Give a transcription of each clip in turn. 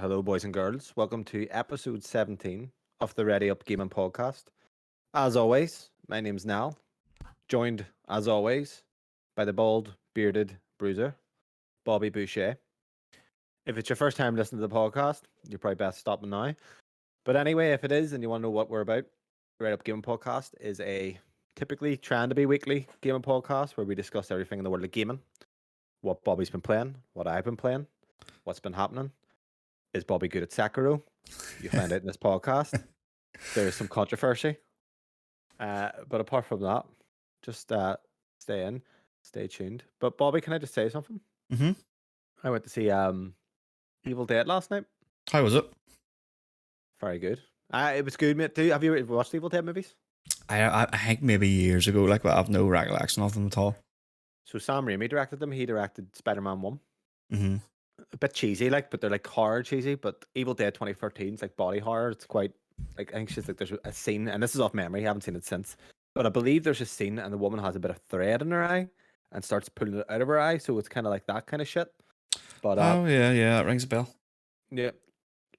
Hello, boys and girls. Welcome to episode 17 of the Ready Up Gaming Podcast. As always, my name's Niall, joined, as always, by the bald, bearded bruiser, Bobby Boucher. If it's your first time listening to the podcast, you're probably best stopping now. But anyway, if it is and you want to know what we're about, the Ready Up Gaming Podcast is a typically trying to be weekly gaming podcast where we discuss everything in the world of gaming. What Bobby's been playing, what I've been playing, what's been happening. Is Bobby good at Sekiro? You find out in this podcast. There is some controversy. But apart from that, just stay in, stay tuned. But Bobby, can I just say something? Mm-hmm. I went to see Evil Dead last night. How was it? Very good. It was good, mate. Have you watched Evil Dead movies? I think maybe years ago, but I've no recollection of them at all. So Sam Raimi directed them. He directed Spider-Man 1. Mm-hmm. A bit cheesy, but they're horror cheesy. But Evil Dead 2013 is body horror. It's quite I think it's just there's a scene, and this is off memory. I haven't seen it since, but I believe there's a scene, and the woman has a bit of thread in her eye and starts pulling it out of her eye. So it's kind of like that kind of shit. But yeah, that rings a bell. Yeah,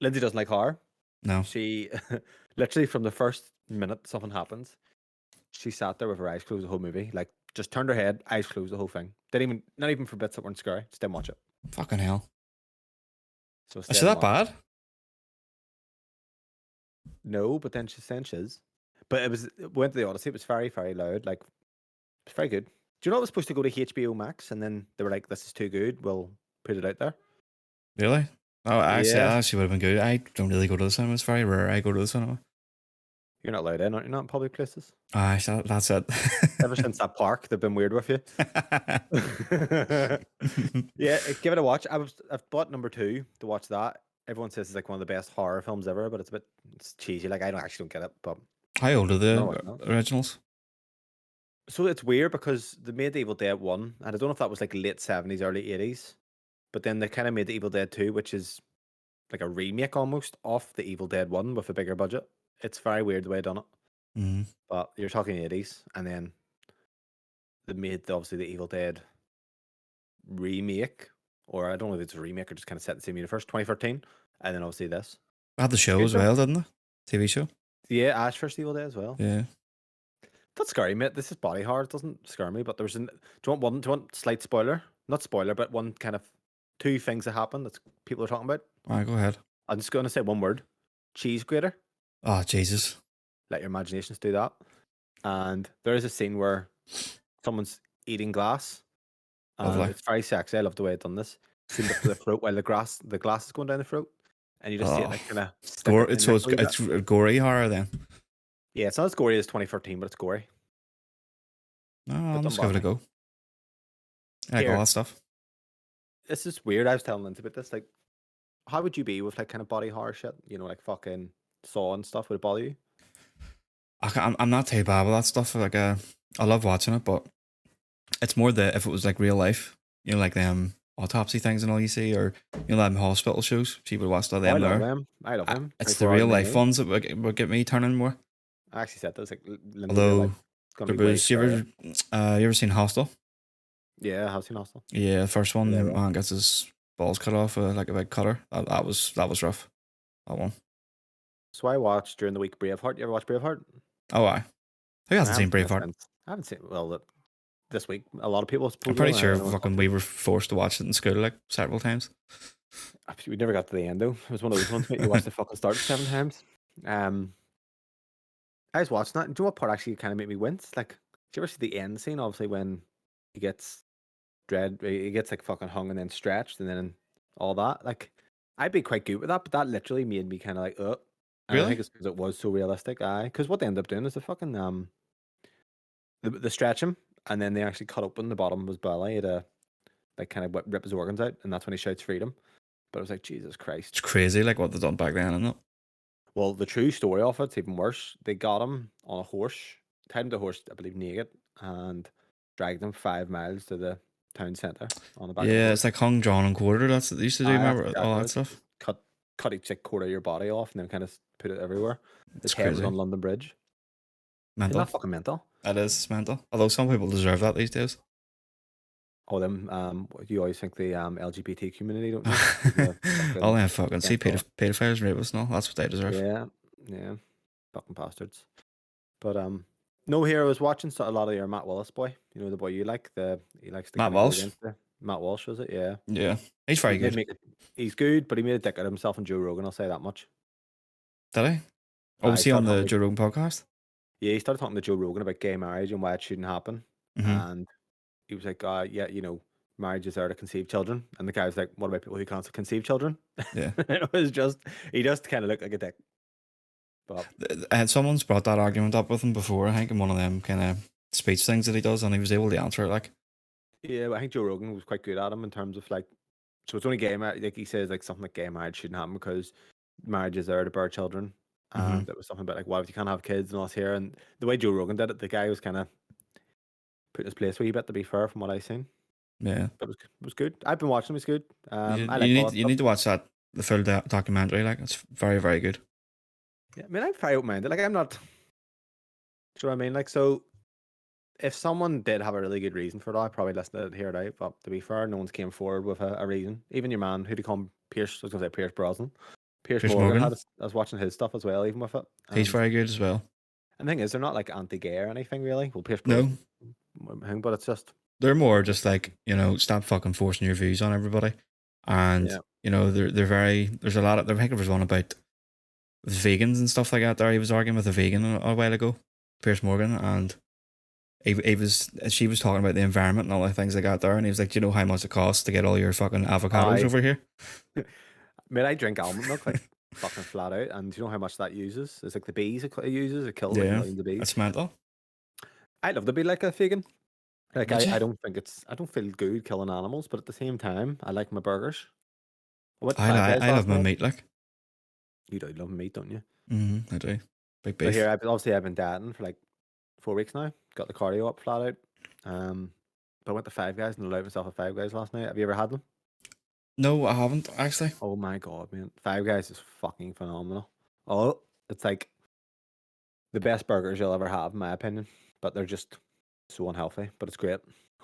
Lindsay doesn't like horror. No, she literally from the first minute something happens, she sat there with her eyes closed the whole movie, just turned her head, eyes closed the whole thing. Not even for bits that weren't scary. Just didn't watch it. Fucking hell. So is that bad? No, but then she's saying shiz. But went to the Odyssey. It was very, very loud. It's very good. Do you know it was supposed to go to HBO Max, and then they were like, "This is too good. We'll put it out there." Really? Oh, actually, Yeah. that actually would have been good. I don't really go to the cinema. It's very rare I go to the cinema. You're not allowed in, aren't you? Not in public places. That's it. Ever since that park, they've been weird with you. Yeah, give it a watch. I've bought number 2 to watch that. Everyone says it's one of the best horror films ever, but it's cheesy. I don't get it. But how old are the originals? So it's weird because they made the Evil Dead 1, and I don't know if that was late 70s, early 80s, but then they kind of made the Evil Dead 2, which is like a remake almost of the Evil Dead 1 with a bigger budget. It's very weird the way they done it. Mm-hmm. But you're talking 80s, and then they made obviously the Evil Dead remake, or I don't know if it's a remake or just kind of set the same universe, 2013, and then obviously this. They had the show as well, didn't they? TV show. Yeah, Ash vs Evil Dead as well. Yeah. That's scary, mate. This is body horror. It doesn't scare me, but do you want slight spoiler? Not spoiler, but one kind of 2 things that happen that people are talking about. All right, go ahead. I'm just going to say one word: cheese grater. Oh Jesus! Let your imaginations do that. And there is a scene where someone's eating glass. It's very sexy. I love the way it's done this. Seen the throat while the glass is going down the throat, and you just see it kind of. It's gory horror then. Yeah, it's not as gory as 2013, but it's gory. No, I'll just give it a go. I like all that stuff. This is weird. I was telling Lindsay about this. How would you be with kind of body horror shit? Fucking Saw and stuff. Would it bother you? I'm not too bad with that stuff. I love watching it, but it's more if it was real life, them autopsy things and all you see, or them hospital shows. She would watch them. I love them. It's the real life ones that would get me turning more. I actually said those. Although you ever seen Hostel? Yeah, I have seen Hostel. Yeah, the first one, the man gets his balls cut off like a big cutter. That was rough. That one. So I watched during the week Braveheart. You ever watch Braveheart? Oh, who hasn't seen Braveheart? I haven't seen this week. A lot of people. I'm pretty sure we were forced to watch it in school several times. We never got to the end though. It was one of those ones you watched the fucking start 7 times. I was watching that. And do you know what part actually kind of made me wince? Did you ever see the end scene? Obviously, when he gets fucking hung and then stretched and then all that. I'd be quite good with that, but that literally made me kind of Really? I think it's because it was so realistic. Because what they end up doing is the fucking they stretch him and then they actually cut open the bottom of his belly to kind of rip his organs out, and that's when he shouts freedom. But it was Jesus Christ. It's crazy what they've done back then, isn't it? Well, the true story of it's even worse. They got him on a horse, tied him to a horse, I believe naked, and dragged him 5 miles to the town centre on the back. Yeah, it's hung, drawn, and quartered. That's what they used to do. Remember all that stuff? Cut each quarter of your body off and then kind of put it everywhere. It's head was crazy. on London Bridge. Mental. Isn't that fucking mental? It is mental. Although some people deserve that these days. Oh, them. You always think the LGBT community, don't you? The All fucking them fucking see against pedophiles and rapists and all. That's what they deserve. yeah, yeah, fucking bastards. But no, here I was watching a lot of your Matt Wallace boy. You know the boy you like. He likes to Matt kind of go Walsh. against the Matt Walsh, was it? Yeah. Yeah, he's He very did good. make it. He's good, but he made a dick out of himself and Joe Rogan. I'll say that much. Did I? Oh, was He he on started the talking. Joe Rogan podcast? Yeah, he started talking to Joe Rogan about gay marriage and why it shouldn't happen. Mm-hmm. And he was like, yeah, marriage is there to conceive children. And the guy was like, what about people who can't conceive children? Yeah. It was just, he just kind of looked like a dick. But Someone's brought that argument up with him before, I think, in one of them kind of speech things that he does, and he was able to answer it. Like, yeah, I think Joe Rogan was quite good at him in terms of like, so it's only gay marriage. Like he says, like something like gay marriage shouldn't happen because marriage is there to bear children. mm-hmm. And it was something about like, what if you can't have kids and all this here? And the way Joe Rogan did it, the guy was kind of put in his place a wee bit, to be fair, from what I've seen. Yeah, But it was good. I've been watching. It was good. you, I you like all need that you stuff. need to watch the full documentary. Like, it's very, very good. Yeah, I mean, I'm very open-minded. Like, I'm not. Do you know what I mean? Like, so if someone did have a really good reason for it, I'd probably listen to it, hear it out. But to be fair, no one's came forward with a reason. Even your man, who'd come Pierce, I was gonna say Pierce Brosnan, Pierce Chris Morgan Morgan, I was watching his stuff as well, even with it. he's And very good as well. the thing is, they're not like anti-gay or anything really. Well, Pierce No, Brosnan, but it's just they're more just like, stop fucking forcing your views on everybody, and yeah. they're very. There's a lot of. I think there was one about vegans and stuff like that. There, he was arguing with a vegan a while ago, Pierce Morgan, and she was talking about the environment and all the things like that there, and he was like, do you know how much it costs to get all your fucking avocados I over here? mean, I drink almond milk like fucking flat out, and do you know how much that uses? It's like the bees it uses. It kills like Yeah, millions of bees. that's mental. I'd love to be like a vegan. Like Would you? I don't think I don't feel good killing animals, but at the same time, I like my burgers. I went to I Five Guys I love last my night. meat, like. You do love meat, don't you? I do. Big But here, beef. I've been dieting for like 4 weeks now. Got the cardio up flat out. But I went to Five Guys and allowed myself at Five Guys last night. Have you ever had them? No, I haven't actually. Oh my god, man! Five Guys is fucking phenomenal. Oh, it's like the best burgers you'll ever have, in my opinion. But they're just so unhealthy. But it's great,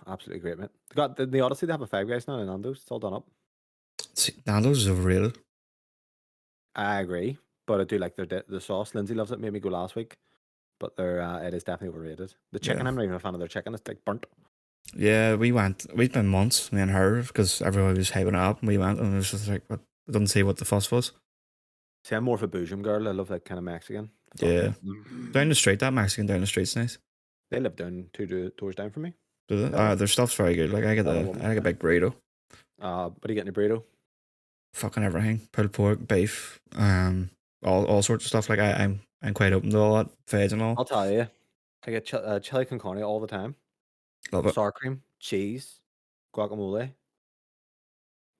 absolutely great, mate. They got the Odyssey. They have a Five Guys now in Nando's. It's all done up. See, Nando's is overrated. I agree, but I do like the sauce. Lindsay loves it. Made me go last week, but it is definitely overrated. The chicken, Yeah. I'm not even a fan of their chicken. It's like burnt. Yeah, we'd been months, me and her, because everybody was hyping it up, and we went, and it was just like, what? I didn't see what the fuss was. See, I'm more of a boojum girl. I love that kind of Mexican. Yeah. Fucking- Down the street, that Mexican down the street's nice. They live down doors down from me. Do they? Yeah. Their stuff's very good. Like, I That woman. like a big burrito. What are you getting a burrito? Fucking everything. Pulled pork, beef, all sorts of stuff. Like, I'm quite open to all that, veg and all. I'll tell you. I get chili con carne all the time. Love it. Sour cream, cheese, guacamole,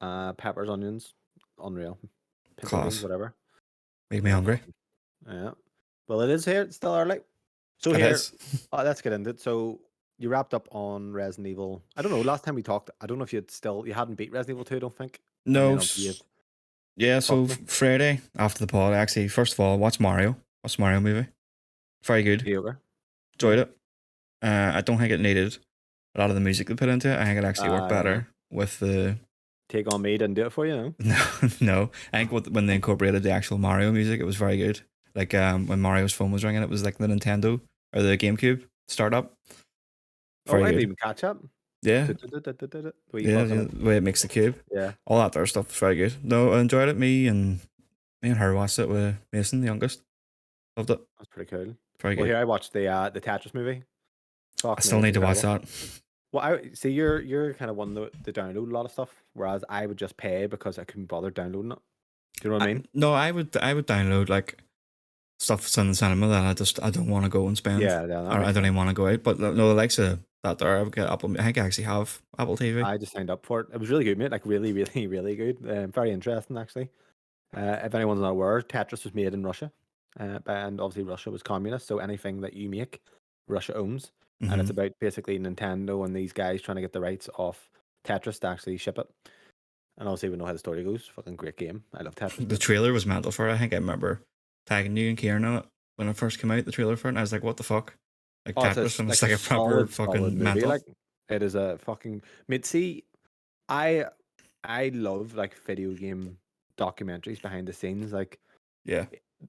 peppers, onions, unreal. Pinto beans, Class. whatever. Make me hungry. Yeah. Well, it is here. It's still early. So It here, is. let's get into it. So you wrapped up on Resident Evil. I don't know. Last time we talked, I don't know if you hadn't beat Resident Evil 2. I don't think. And No. then obviously Yeah, so Talk to me. Friday after the pod, actually, first of all, watch Mario. Watch the Mario movie. Very good. Yoga. Enjoyed it. I don't think it needed a lot of the music they put into it. I think it actually worked better with the. Take on Me didn't do it for you, no? No. I think when they incorporated the actual Mario music, it was very good. Like when Mario's phone was ringing, it was like the Nintendo or the GameCube startup. I didn't Very even catch up. Yeah. The way Yeah, the way it makes the cube. Yeah. All that other stuff was very good. No, I enjoyed it. Me and her watched it with Mason, the youngest. Loved it. That's pretty cool. Very Well, good. here I watched the Tetris movie. I still need to watch that. Well, I see you're kind of one to download a lot of stuff, whereas I would just pay because I couldn't bother downloading it. Do you know what I mean? No, I would download like stuff that's in the cinema that I don't want to go and spend. Yeah, Or I don't even want to go out. But no, the likes of that there, I would get Apple. I think I actually have Apple TV. I just signed up for it. It was really good, mate. Like really, really, really good. Very interesting, actually. If anyone's not aware, Tetris was made in Russia, and obviously Russia was communist. So anything that you make, Russia owns, and it's about basically Nintendo and these guys trying to get the rights off Tetris to actually ship it. And obviously we know how the story goes. Fucking great game. I love Tetris. The trailer was mental for it. I think I remember tagging you and Kieran on it when it first came out. The trailer for it, and I was like, "What the fuck?" Like Tetris, and it's like a proper solid fucking movie, mental. like It is a fucking mate. See, I I love like video game documentaries behind the scenes. Like Yeah.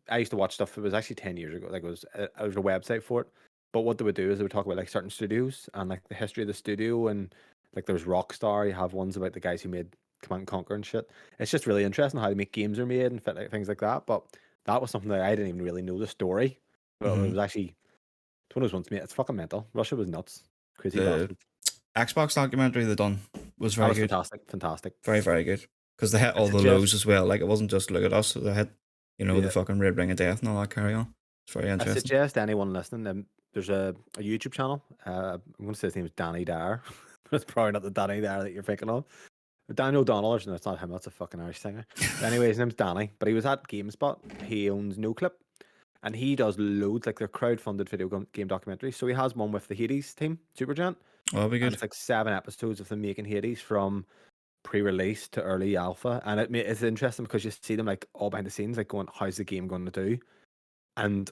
I used to watch stuff. It was actually 10 years ago. Like it was a website for it. But what they would do is they would talk about like certain studios and like the history of the studio and like there's Rockstar. You have ones about the guys who made Command and Conquer and shit. It's just really interesting how they make games are made and like things like that. But that was something that I didn't even really know the story. But it Hmm. was actually it's one of those ones, mate. It's fucking mental. Russia was nuts, crazy The bastards. Xbox documentary they done was That very was good, fantastic, fantastic. very very good. Because they hit I all the lows suggest, as well. Like it wasn't just look at us. They hit, the yeah, fucking red ring of death and all that carry on. It's very I interesting. suggest anyone listening. There's a YouTube channel. I'm going to say his name is Danny Dyer. But it's probably not the Danny Dyer that you're thinking of. Daniel O'Donnell, or no, it's not him. That's a fucking Irish singer. But anyway, his name's Danny. But he was at GameSpot. He owns NoClip, and he does loads like they're crowd-funded video game documentaries. So he has one with the Hades team, Supergiant, Oh, that'll be and good. it's like 7 episodes of them making Hades from pre-release to early alpha, and it's interesting because you see them like all behind the scenes, like going, "How's the game going to do?" And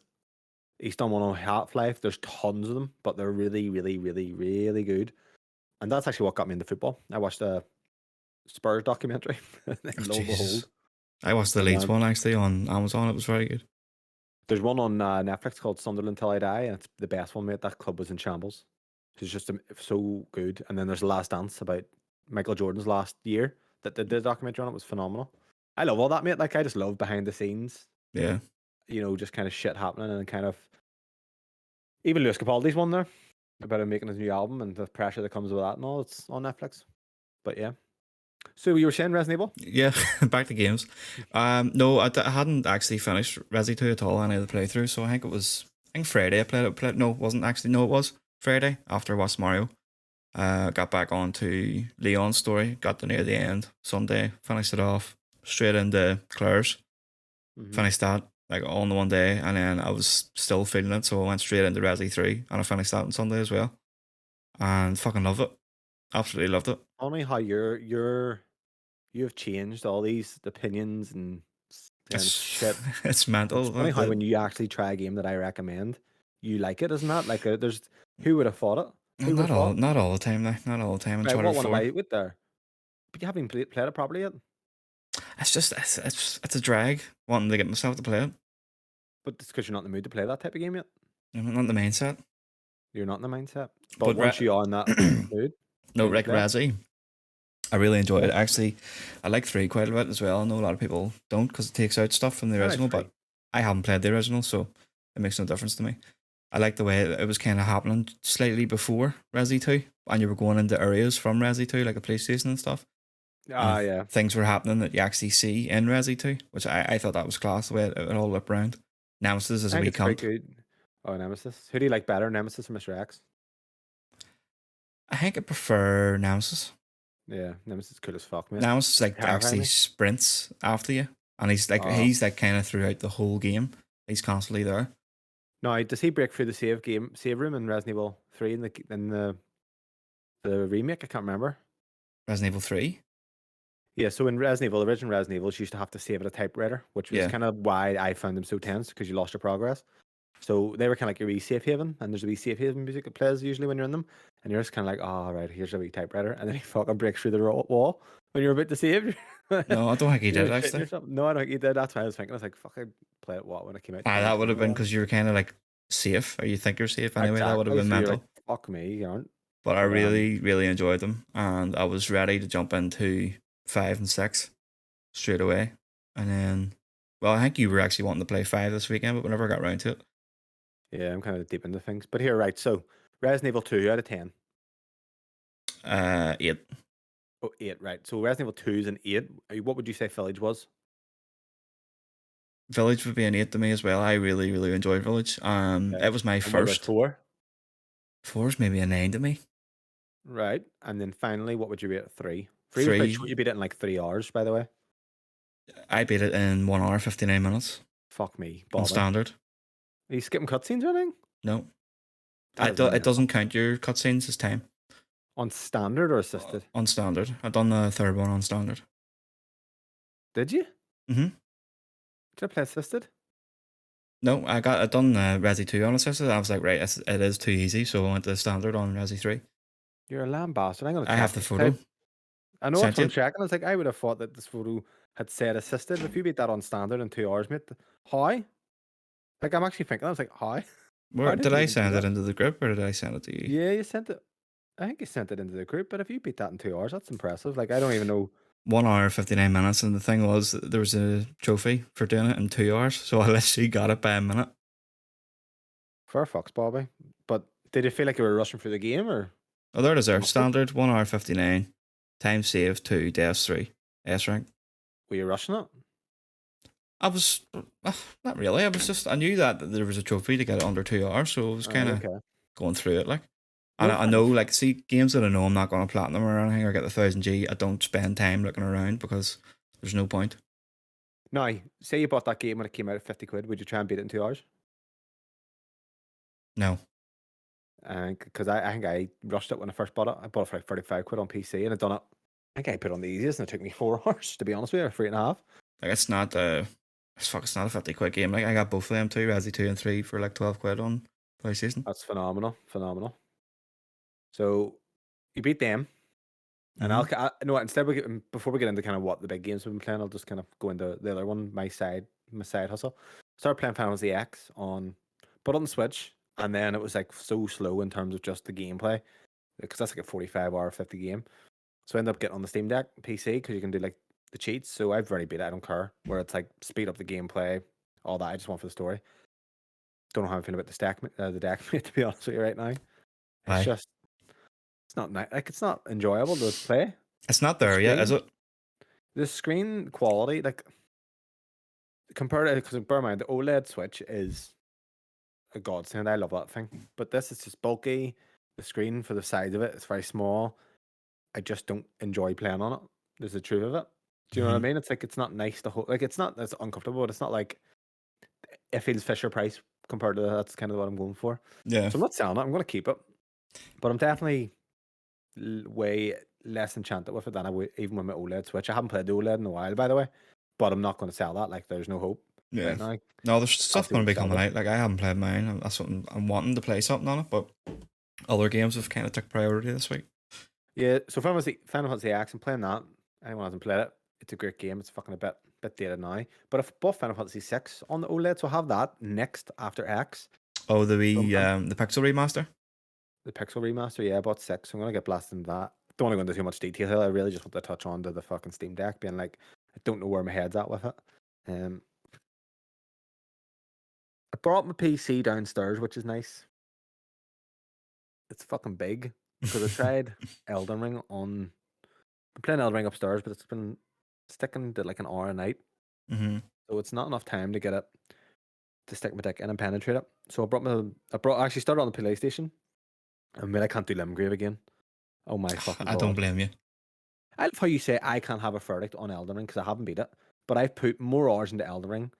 he's done one on Half-Life. There's tons of them, but they're really, really, really, really good. And that's actually what got me into football. I watched a Spurs documentary, and Oh, lo and Jesus. behold, I watched the and Leeds one actually on Amazon. It was very good. there's one on Netflix called Sunderland Till I Die, and it's the best one, mate. That club was in shambles. It's just so good. And then there's The Last Dance about Michael Jordan's last year that they did a documentary on it. Was phenomenal. I love all that, mate. Like I just love behind the scenes, Yeah. just kind of shit happening and kind of even Lewis Capaldi's one there about him making his new album and the pressure that comes with that and all. It's on Netflix. But yeah. So you were saying Resident Evil? Yeah, back to games. No, I hadn't actually finished Resi 2 at all, any of the playthrough, so I think Friday I played it. No, it wasn't actually. No, it was Friday after I watched Mario. Got back onto Leon's story, got to near the end. Sunday, finished it off, straight into Claire's. Mm-hmm. Finished that like all in the one day, and then I was still feeling it, so I went straight into Resi 3, and I finished that on Sunday as well. And fucking loved it. Absolutely loved it. Funny how you've changed all these opinions and It's shit. it's It's mental. funny how when you actually try a game that I recommend, you like it, isn't that? Like, there's who would have thought it? Well, Who would have thought? not all the time. Like, not all the time. Right, what Uncharted one am 4. I with there? But you haven't played it properly yet. It's just it's a drag wanting to get myself to play it. But it's because you're not in the mood to play that type of game yet. I'm not in the mindset. You're not in the mindset. But But once you are in that mood, no, you can like play it. Resi, I really enjoyed Yeah, it. Actually, I like 3 quite a bit as well. I know a lot of people don't because it takes out stuff from the I like original, three. but I haven't played the original, so it makes no difference to me. I like the way it was kind of happening slightly before Resi 2, and you were going into areas from Resi 2, like a police station and stuff. And Yeah. things were happening that you actually see in Resi 2, which I thought that was class the way it all looked around. Nemesis is I a think wee it's quite cunt. good. Oh, Nemesis. Who do you like better, Nemesis or Mr. X? I think I prefer Nemesis. Yeah, Nemesis is cool as fuck, mate. Nemesis like Terrifying actually me. sprints after you, and Oh. he's like kind of throughout the whole game. He's constantly there. Now, does he break through the save room in Resident Evil 3 in the remake? I can't remember. Resident Evil 3. Yeah, so in Resident Evil, original Resident Evil, you used to have to save at a typewriter, which was Yeah. kind of why I found them so tense because you lost your progress. So they were kind of like your wee safe haven, and there's a wee safe haven music that plays usually when you're in them, and you're just kind of like, oh, right, here's a wee typewriter, and then he fucking breaks through the wall when you're about to save. No, I don't think he You're did shitting actually. yourself. No, I don't think he did. That's why I was thinking. I was like, fuck, I play it what when it came out That would have been 2021. because you were kind of like safe, or you think you're safe anyway. That would have Exactly. been So you're like, mental. fuck me, you aren't. But I But really, really enjoyed them, and I was ready to jump into 5 and 6 straight away. And then, well, I think you were actually wanting to play 5 this weekend, but we never got around to it. yeah, I'm kind of deep into things. But here, right. So Resident Evil 2 out of 10. 8. Oh, 8, right. So Resident Evil 2 is an 8. What would you say Village was? Village would be an 8 to me as well. I really, really enjoyed Village. Okay. It was my And what about first. 4? 4 is maybe a 9 to me. Right. And then finally, what would you rate 3? 3 was quite short. 3, You beat it in like 3 hours, by the way. I beat it in 1 hour 59 minutes Fuck me, on Bobby. standard. Are you skipping cutscenes or anything? No, That is it mental. doesn't count your cutscenes as time. On standard or assisted? On standard. I done the third one on standard. Did you? Mm-hmm. Did I play assisted? No, I done Resi 2 on assisted. I was like, right, it is too easy, so I went to standard on Resi 3. You're a lamb bastard. I'm gonna I have check the it. photo. I know Sent that's what I'm you checking. I was like, I would have thought that this photo had said assisted. If you beat that on standard in 2 hours, mate, how? Like, I'm actually thinking, I was like, how? How where did did you I even do send it that? into the group or did I send it to you? Yeah, you sent it. I think you sent it into the group, but if you beat that in 2 hours, that's impressive. Like, I don't even know. 1 hour 59 minutes, and the thing was there was a trophy for doing it in 2 hours, so I literally got it by a minute. Fair fucks, Bobby. But did you feel like you were rushing through the game, or Oh, there it is. you There, must have? standard 1 hour 59, time save 2, deaths 3, S rank. Were you rushing it? I was not really. I knew that there was a trophy to get it under 2 hours, so I was kind of Okay. going through it like. And No, I fair know, enough. like, see, games that I know I'm not going to platinum or anything or get the 1000G, I don't spend time looking around because there's no point. Now, say you bought that game when it came out at 50 quid, would you try and beat it in 2 hours? No. Because I think I rushed it when I first bought it. I bought it for like 35 quid on PC and I done it. I think I put it on the easiest and it took me 4 hours, to be honest with you, or 3.5. Like, it's not it's not a 50 quid game. Like, I got both of them too, Resi 2 and 3 for like 12 quid on PlayStation. That's phenomenal. Phenomenal. So you beat them. And Mm-hmm. no, instead before we get into kind of what the big games we've been playing, I'll just kind of go into the other one, my side hustle. Started playing Final Fantasy X put it on the Switch, and then it was like so slow in terms of just the gameplay, because that's like a 45-hour, 50 game. So I ended up getting on the Steam Deck PC because you can do like the cheats. So I've already beat it. I don't care where it's like speed up the gameplay, all that. I just want for the story. Don't know how I'm feeling about the deck, mate, to be honest with you right now. It's Aye. just it's not like it's not enjoyable to play. It's not The there yet, is screen it? the screen quality, like compared to, because bear in mind the OLED Switch is a godsend. I love that thing, but this is just bulky. The screen for the size of it's very small. I just don't enjoy playing on it. There's the truth of it. Do you know what I Mm-hmm. mean? It's like it's not nice to hold. Like it's not. It's uncomfortable. But it's not like it feels Fisher Price compared to that. That's kind of what I'm going for. Yeah. So I'm not selling it. I'm going to keep it, but I'm definitely way less enchanted with it than I would even with my OLED Switch. I haven't played the OLED in a while, by the way, but I'm not going to sell that. Like there's no hope Yeah. right now. No, there's I'll stuff see going what to the be sell coming it. out. Like, I haven't played mine. That's what I'm wanting to play something on it, but other games have kind of took priority this week. Yeah. So Final Fantasy X, I'm playing that. Anyone hasn't played it, it's a great game. It's fucking a bit dated now. But I've bought Final Fantasy 6 on the OLED, so I'll have that next after X. Oh, the So wee, the Pixel remaster? the Pixel remaster, yeah, I bought 6. So I'm gonna get blasted into that. Don't want to go into too much detail here. I really just want to touch on to the fucking Steam Deck, being like, I don't know where my head's at with it. Um, I brought my PC downstairs, which is nice. It's fucking big because I tried Elden Ring on. I'm playing Elden Ring upstairs, but it's been sticking to like an hour a night, Mm-hmm. so it's not enough time to get it to stick my dick in and penetrate it. So I actually started on the PlayStation, and I can't do Limgrave again. Oh my fucking I don't god! blame you. I love how you say I can't have a verdict on Elden Ring because I haven't beat it, but I've put more hours into Elden Ring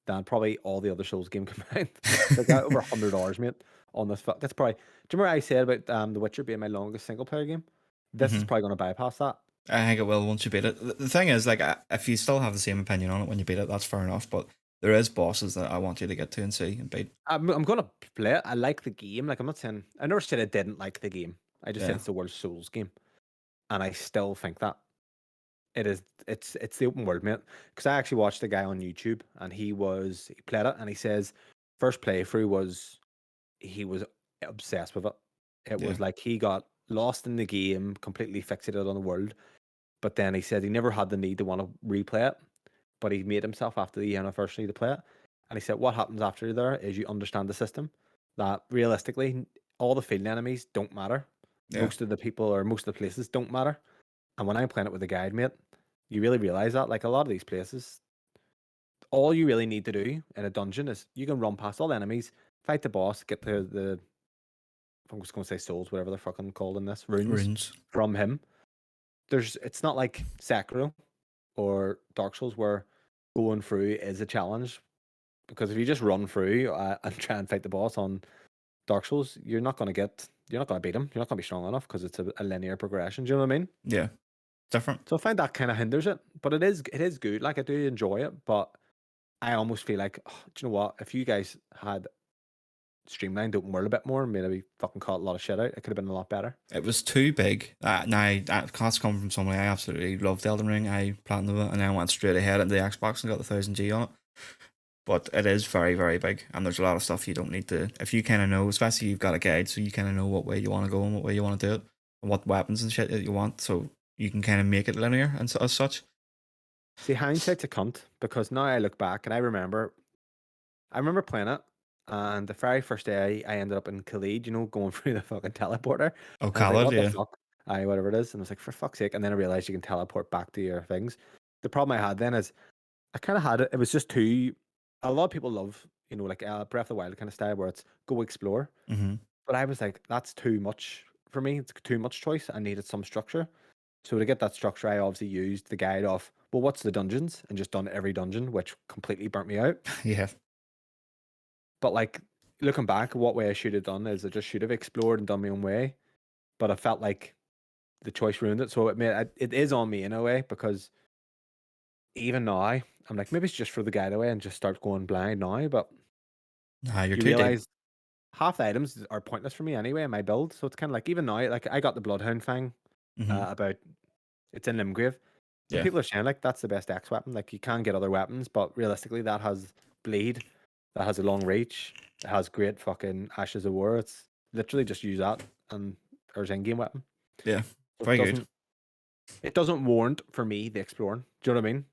than probably all the other Souls game combined. So I got over 100 hours, mate, on this. That's probably. Do you remember I said about The Witcher being my longest single player game? This is Mm-hmm. probably going to bypass that. I think it will once you beat it. The thing is, like, if you still have the same opinion on it when you beat it, that's fair enough. But there is bosses that I want you to get to and see and beat. I'm going to play it. I like the game. Like I'm not saying I never said I didn't like the game. I just said Yeah, it's the worst Souls game, and I still think that it is. It's the open world, mate. Because I actually watched a guy on YouTube, and he played it, and he says first playthrough he was obsessed with it. It yeah, was like he got lost in the game, completely fixated on the world. But then he said he never had the need to want to replay it, but he made himself after the anniversary to play it. And he said what happens after there is you understand the system. That realistically, all the field enemies don't matter. yeah, Most of the people or most of the places don't matter. And when I'm playing it with a guide, mate, you really realize that. Like a lot of these places, all you really need to do in a dungeon is you can run past all the enemies, fight the boss, get the I'm just going to say souls, whatever they're fucking called in this, runes runes. from him. It's not like Sekiro or Dark Souls where going through is a challenge, because if you just run through and try and fight the boss on Dark Souls, you're not going to beat him. You're not going to be strong enough because it's a linear progression. Do you know what I mean? Yeah, different. So I find that kind of hinders it, but it is good. Like I do enjoy it, but I almost feel like, oh, do you know what? If you guys had streamlined the open world a bit more and maybe fucking caught a lot of shit out. It could have been a lot better. It was too big. Now, that's coming from somebody I absolutely loved Elden Ring. I platinumed it and then went straight ahead into the Xbox and got the 1000G on it. But it is very, very big, and there's a lot of stuff you don't need to. If you kind of know, especially you've got a guide, so you kind of know what way you want to go and what way you want to do it, and what weapons and shit that you want, so you can kind of make it linear and as such. See, hindsight's a cunt because now I look back and I remember playing it, and the very first day I ended up in Khalid, going through the fucking teleporter. Oh, And I was like, Khaled, what the yeah. fuck? Aye, whatever it is. And I was like, for fuck's sake. And then I realized you can teleport back to your things. The problem I had then is I kind of had it. It was just too. A lot of people love, like Breath of the Wild kind of style where it's go explore. Mm-hmm. But I was like, that's too much for me. It's too much choice. I needed some structure. So to get that structure, I obviously used the guide of, well, what's the dungeons? And just done every dungeon, which completely burnt me out. Yeah. But like looking back, what way I should have done is I just should have explored and done my own way. But I felt like the choice ruined it. So it is on me in a way because even now I'm like maybe it's just throw the guide away and just start going blind now. But Nah, you're you too deep. realize half the items are pointless for me anyway in my build. So it's kind of like even now, like I got the Bloodhound thing Mm-hmm. about it's in Limgrave. And Yeah. people are saying like that's the best X weapon. Like you can get other weapons, but realistically that has bleed, that has a long reach, it has great fucking Ashes of War. It's literally just use that and there's in-game weapon. Yeah. So Very good. it doesn't warrant for me the exploring. Do you know what I mean?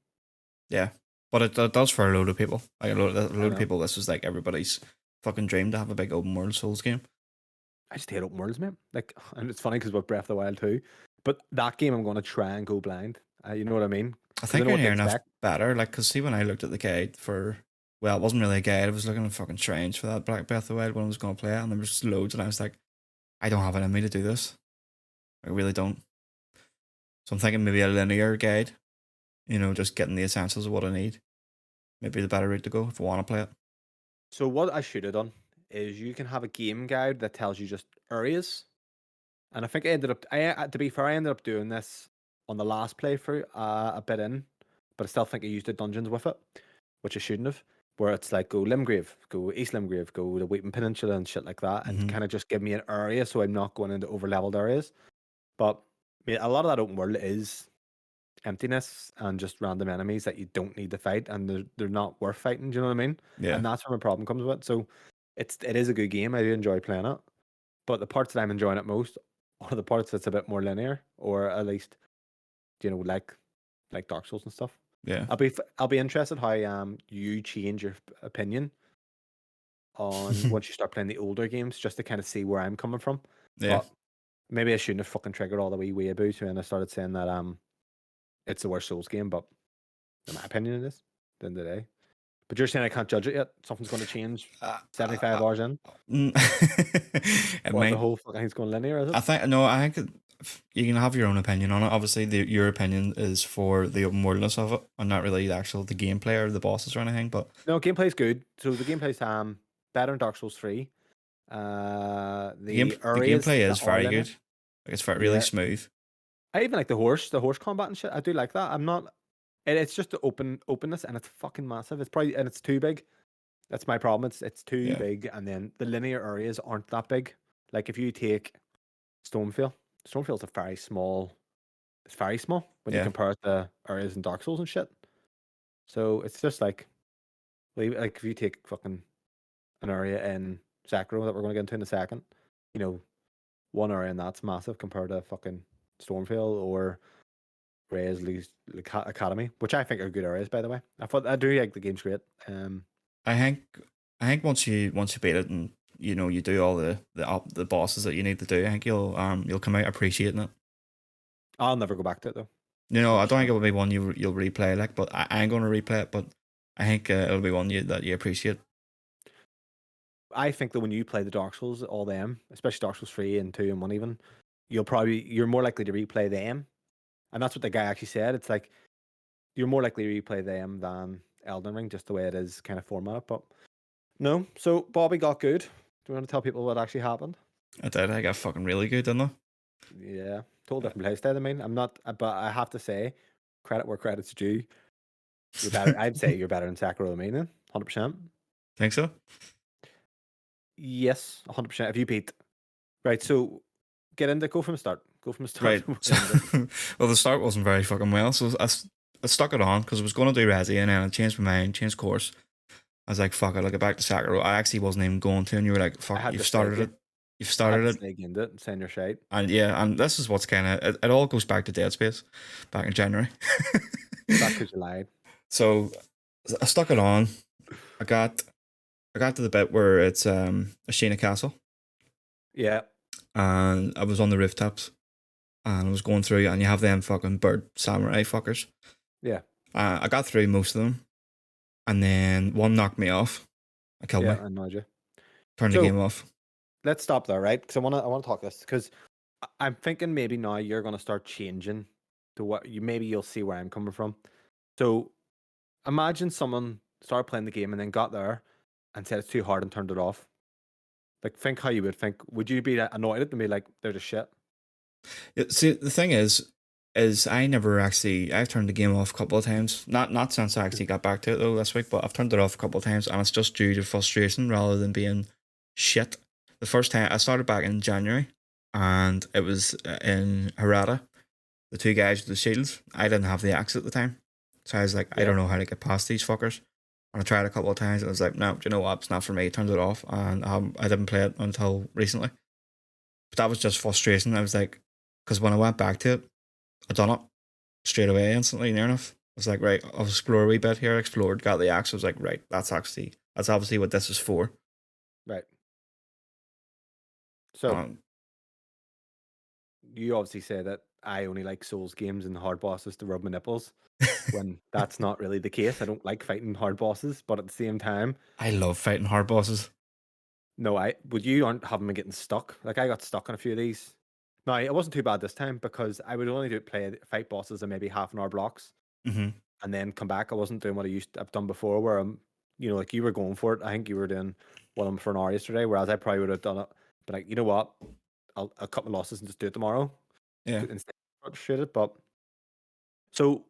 Yeah. But it does for a load of people. Like a load I of know. people, this is like everybody's fucking dream to have a big open world Souls game. I just hate open worlds, man. Like, and it's funny because with Breath of the Wild too, but that game I'm going to try and go blind. You know what I mean? I Because I think know you're what to near enough expect. better. Like, because see, when I looked at the guide for, well, it wasn't really a guide. I was looking at fucking strange for that Black Breath of the Wild when I was going to play it, and there was just loads, and I was like, I don't have it in me to do this. I really don't. So I'm thinking maybe a linear guide. Just getting the essentials of what I need. Maybe the better route to go if I want to play it. So what I should have done is you can have a game guide that tells you just areas. And I think I ended up, to be fair, I ended up doing this on the last playthrough a bit in, but I still think I used the dungeons with it, which I shouldn't have. Where it's like go Limgrave, go East Limgrave, go the Wheaton Peninsula and shit like that, and Mm-hmm. kind of just give me an area so I'm not going into over leveled areas. But I mean, a lot of that open world is emptiness and just random enemies that you don't need to fight, and they're not worth fighting. Do you know what I mean? Yeah. And that's where my problem comes with it. So it is a good game. I do enjoy playing it, but the parts that I'm enjoying it most are the parts that's a bit more linear, or at least like Dark Souls and stuff. Yeah. I'll be interested how you change your opinion on once you start playing the older games, just to kind of see where I'm coming from. Yeah. But maybe I shouldn't have fucking triggered all the wee about when I started saying that it's the worst Souls game, but in my opinion it is at the end of the day. But you're saying I can't judge it yet? Something's going to change Uh, 75 hours in? it What, the might. whole fucking thing's going linear, is it? I think no. I think you can have your own opinion on it. Obviously, your opinion is for the open worldness of it, and not really the gameplay or the bosses or anything. But No, gameplay's good. So the gameplay's better in Dark Souls 3. The the areas gameplay that is are very linear. good. Like it's very really Yeah. smooth. I even like the horse combat and shit. I do like that. I'm not it's just the openness and it's fucking massive. It's probably and it's too big. That's my problem. It's too Yeah. big and then the linear areas aren't that big. Like if you take Stonefield, Stonefield's a very small it's very small when you Yeah. compare it to areas in Dark Souls and shit. So it's just like if you take fucking an area in Sekiro that we're gonna get into in a second, you know, one area and that's massive compared to fucking Stormfield or Ray's Academy, which I think are good areas by the way. I do like the game's great. I think once you beat it and you do all the bosses that you need to do, I think you'll come out appreciating it. I'll never go back to it though. I don't think it will be one you'll replay like, but I ain't going to replay it. But I think it'll be one that you appreciate. I think that when you play the Dark Souls, all them, especially Dark Souls 3 and 2 and 1 even, you're more likely to replay them. And that's what the guy actually said. It's like you're more likely to replay them than Elden Ring, just the way it is kind of formatted. But no. So Bobby got good. Do you want to tell people what actually happened? I did. I got fucking really good, didn't I? Yeah. Total different play style, I mean. I'm not but I have to say, credit where credit's due. You're better. I'd say you're better than Sekiro, I mean, 100%. Think so? Yes, 100%. If you beat right, so go from the start. Go from the start. Right. to So, where you ended. well, the start wasn't very fucking well, so I stuck it on because I was going to do Resi, and then I changed my mind, changed course. I was like, fuck it, I'll get back to Sekiro. I actually wasn't even going to, and you were like, I fuck, had you've to snag started you. it. You've I had started to it. snag you into it and send your shite. And yeah, and this is what's kind of, it all goes back to Dead Space back in January. Is that because you lied? So I stuck it on. I got I got to the bit where it's a Sheena Castle, Yeah, and I was on the rooftops, and I was going through, and you have them fucking bird samurai fuckers. yeah, I got through most of them, and then one knocked me off. It killed yeah. me. I know you. Turned the So game off. let's stop there, right? Because I wanna talk this because I'm thinking maybe now you're gonna start changing to what you maybe you'll see where I'm coming from. So imagine someone started playing the game and then got there and said it's too hard and turned it off. Like, think how you would think. Would you be annoyed at them and be like, they're just shit? See, the thing is I never actually I've turned the game off a couple of times. Not since I actually got back to it though this week, but I've turned it off a couple of times, and it's just due to frustration rather than being shit. The first time I started back in January, and it was in Harada. The two guys with the shields. I didn't have the axe at the time, so I was like, I Yeah. don't know how to get past these fuckers. And I tried a couple of times, and I was like, no, do you know what? It's not for me. Turned it off, and I didn't play it until recently. But that was just frustration. I was like, because when I went back to it, I done it straight away, instantly, near enough. I was like, right, I'll explore a wee bit here. Explored, got the axe. I was like, right, that's obviously what this is for. Right. So Um, you obviously say that I only like Souls games and hard bosses to rub my nipples, when that's not really the case. I don't like fighting hard bosses, but at the same time, I love fighting hard bosses. no, would you aren't having me getting stuck. Like I got stuck on a few of these. No, it wasn't too bad this time because I would only fight bosses in maybe half an hour blocks Mm-hmm. and then come back. I wasn't doing what I've done before, where like you were going for it. I think you were doing one of them for an hour yesterday, whereas I probably would have done it. But like, you know what? I'll cut my losses and just do it tomorrow instead of frustrated. But so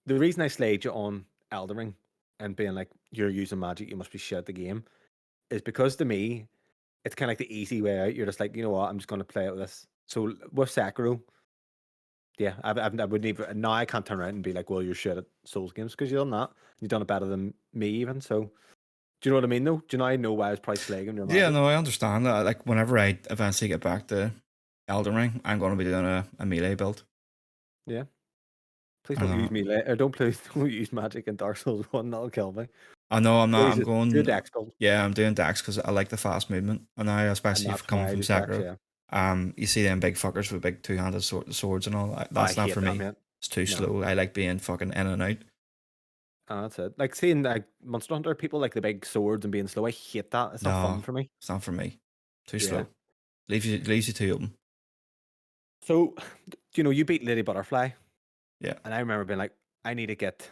the reason I slayed you on Elden Ring and being like, you're using magic, you must be shit at the game, is because to me, it's kind of like the easy way out. You're just like, you know what, I'm just going to play it with this. So with Sekiro, yeah, I wouldn't even, now I can't turn around and be like, well, you're shit at Souls games because you've done that. You've done it better than me, even. So, do you know what I mean, though? Do you know I know why I was probably slagging your Yeah, magic? no, I understand that. Like, whenever I eventually get back to Elden Ring, I'm going to be doing a melee build. Yeah. Please I don't know. use me later. Don't please don't use magic in Dark Souls 1. That'll kill me. I know I'm not. Please I'm just do a going. dex build. Yeah, I'm doing Dex because I like the fast movement, and now And especially if that's coming why I from do dex, Sekiro, yeah. you see them big fuckers with big two-handed swords and all. I That's not hate for that, me. man. It's too No. slow. I like being fucking in and out. That's it. Like seeing like Monster Hunter people like the big swords and being slow. I hate that. It's not fun No, for me. it's not for me. Too Yeah. slow. Leaves you too open. So, you beat Lady Butterfly, Yeah, and I remember being like, I need to get,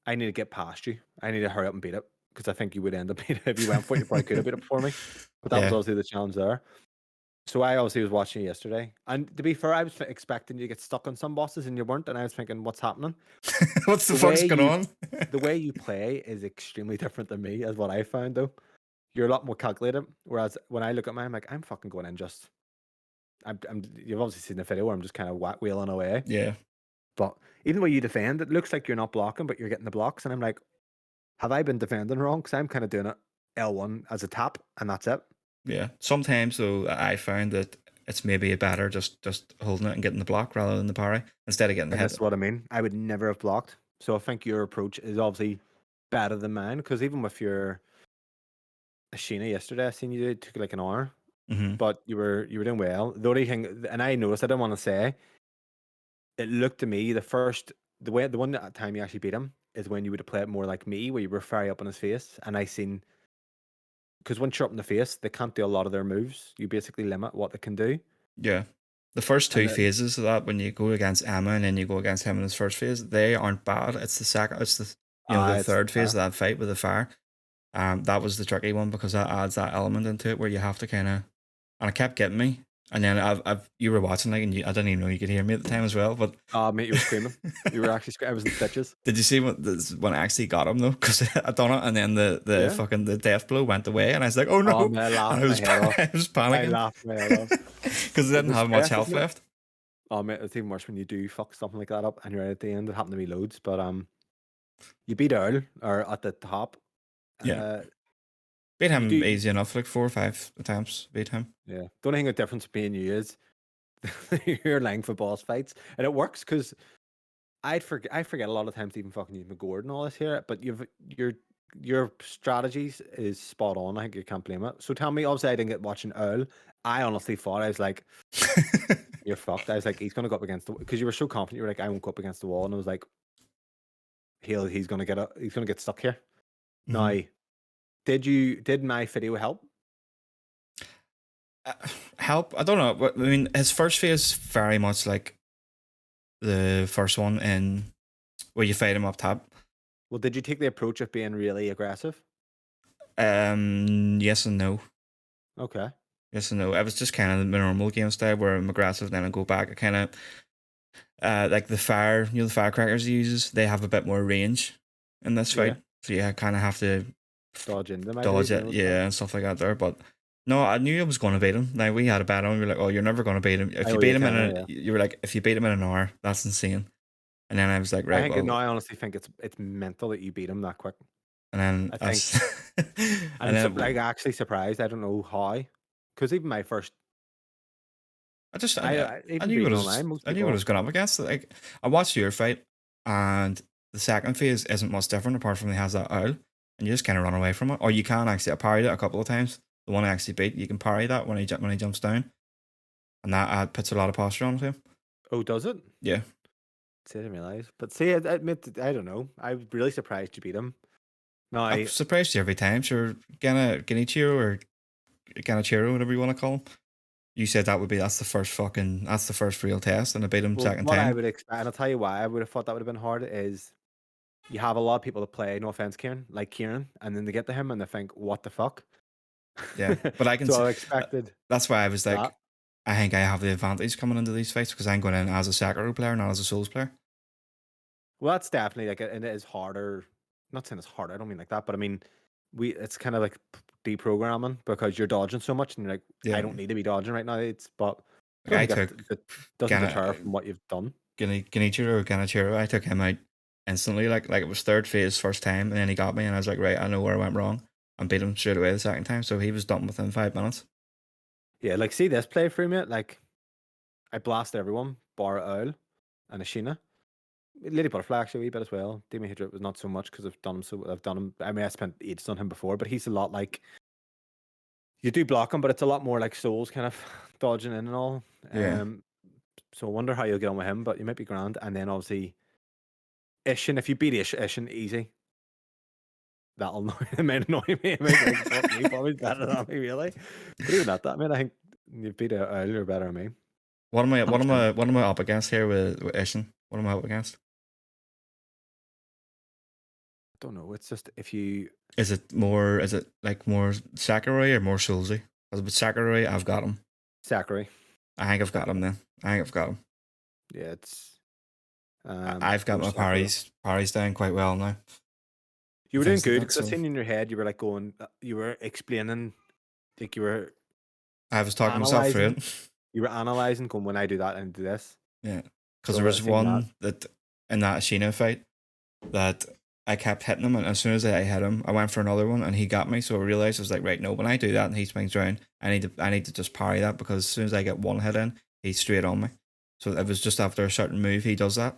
I need to get past you. I need to hurry up and beat it because I think you would end up beating it if you went for it. You probably could have beat it before me, but that was yeah. obviously the challenge there. So I obviously was watching you yesterday, and to be fair, I was expecting you to get stuck on some bosses, and you weren't, and I was thinking, what's happening? What's the The fuck's way going you, on? the way you play is extremely different than me, is what I found though. You're a lot more calculated, whereas when I look at mine, I'm like, I'm fucking going in just. You've obviously seen the video where I'm just kind of wheeling away. Yeah, But even when you defend, it looks like you're not blocking, but you're getting the blocks. And I'm like, have I been defending wrong? Because I'm kind of doing it L1 as a tap, and that's it. yeah. Sometimes though, I found that it's maybe better just holding it and getting the block rather than the parry instead of getting the And hit. this is what I mean. I would never have blocked. So I think your approach is obviously better than mine. Because even with your Sheena yesterday, I seen you did, took like an hour, Mm-hmm. but you were doing well. The only thing, and I noticed, I didn't want to say, it looked to me the one time you actually beat him is when you would have played more like me, where you were fairy up on his face, and I seen because once you're up in the face, they can't do a lot of their moves. You basically limit what they can do. Yeah. The first And two phases of that, when you go against Emma and then you go against him in his first phase, they aren't bad. It's the second, it's the it's third phase of that fight with the fire. That was the tricky one because that adds that element into it where you have to kind of, and it kept getting me. And then you were watching like, and I didn't even know you could hear me at the time as well. But Oh, mate, you were screaming. You were actually screaming. I was in stitches. did you see when I actually got him though? Because I done it, and then the Yeah. fucking the death blow went away, and I was like, oh Oh, no, man, I and laughed my head off. I was I panicking laughed my head off. because I It didn't was have much stress, health isn't it? left. Oh, mate, it's even worse when you do fuck something like that up and you're at the end. It happened to me loads, but you beat Earl or at the top. Yeah, Uh, beat you him do, easy enough, like 4 or 5 attempts. Beat him. yeah. The only thing the difference between you is your length for boss fights, and it works because I forget a lot of times to even fucking use McGord and all this here, but your strategies is spot on. I think you can't blame it. So tell me, obviously I didn't get watching Earl. I honestly thought I was like, you're fucked. I was like, he's gonna go up against the because you were so confident. You were like, I won't go up against the wall, and I was like, he's gonna get stuck here. Now, Mhm. did my video help? Help? I don't know. But, I mean, his first phase very much like the first one in where you fight him up top. Well, did you take the approach of being really aggressive? Yes and no. Okay. Yes and no. I was just kind of the normal game style where I'm aggressive, then I go back. I kind of like the the firecrackers he uses. They have a bit more range in this Yeah. fight, so yeah, I kind of have to Dodge into them. I dodge believe, it, yeah, and stuff like that there. But no, I knew I was going to beat him. Now we had a bet on. We were like, "Oh, you're never going to beat him. If I you owe beat you a him in tenner, a, yeah. you were like, if you beat him in an hour, that's insane." And then I was like, I right, think no, well, I honestly think it's mental that you beat him that quick. and then I think, us, and and I'm then like actually surprised. I don't know how, because even my first, I just I I even knew what reading I online, was most I knew what I was people, going up against. Like I watched your fight, and the second phase isn't much different apart from he has that owl, and you just kind of run away from it, or you can actually. I parried it a couple of times. The one I actually beat, you can parry that when he jumps down, and that puts a lot of posture onto him. oh, does it? Yeah, See, I didn't realize, but see, I admit, I don't know. I'm really surprised you beat him. No, I'm surprised you every time. Sure, Genichiro or Genichiro, whatever you want to call him. You said that's the first real test, and I beat him well, second what I time. would expect, and I'll tell you why I would have thought that would have been hard is you have a lot of people that play, no offense, Kieran, like Kieran, and then they get to him and they think, what the fuck? Yeah, but I can. So I Uh, expected That's why I was that. like, I think I have the advantage coming into these fights because I'm going in as a Sekiro player, not as a Souls player. Well, that's definitely like, and it is harder. Not saying it's harder. I don't mean like that, but I mean, it's kind of like deprogramming because you're dodging so much, and you're like, I Yeah, don't need to be dodging right now. But I like don't I think took that doesn't Gana, deter from what you've done. Genichiro or Genichiro. I took him out instantly, like it was third phase first time, and then he got me, and I was like, right, I know where I went wrong, and beat him straight away the second time. So he was done within 5 minutes. Yeah, like see this playthrough, mate. Like I blast everyone, bar Owl and Ashina. Lady Butterfly actually a wee bit as well. Demon Hydra was not so much because I've done him. I mean, I spent ages on him before, but he's a lot like you do block him, but it's a lot more like Souls kind of dodging in and all. Yeah, So I wonder how you'll get on with him, but you might be grand. And then obviously Ishin, if you beat Ishin easy, that'll annoy it might annoy me. It might be like fuck me, Bobby's better than me, really. But even at that, I mean, I think you beat earlier better than me. what am I? What am 100%. I? What am I up against here with Ishin? What am I up against? I don't know. It's just if you Is it more? Is it like more Sakurai or more Soulsy? Because with Sakurai, I've got him. Sakurai. I think I've got him then. I think I've got him. Yeah, it's I've got more my Sakura. parries down quite well now. You And were doing things like good that. because I So seen in your head you were like going, you were explaining, like you were I was talking myself through analyzing. it. You were analyzing, going when I do that and do this. Yeah, because there So I was seen that. one that in that Ashina fight that I kept hitting him, and as soon as I hit him, I went for another one, and he got me. So I realized I was like, right, no, when I do that and he swings around, I need to just parry that because as soon as I get one hit in, he's straight on me. So it was just after a certain move he does that.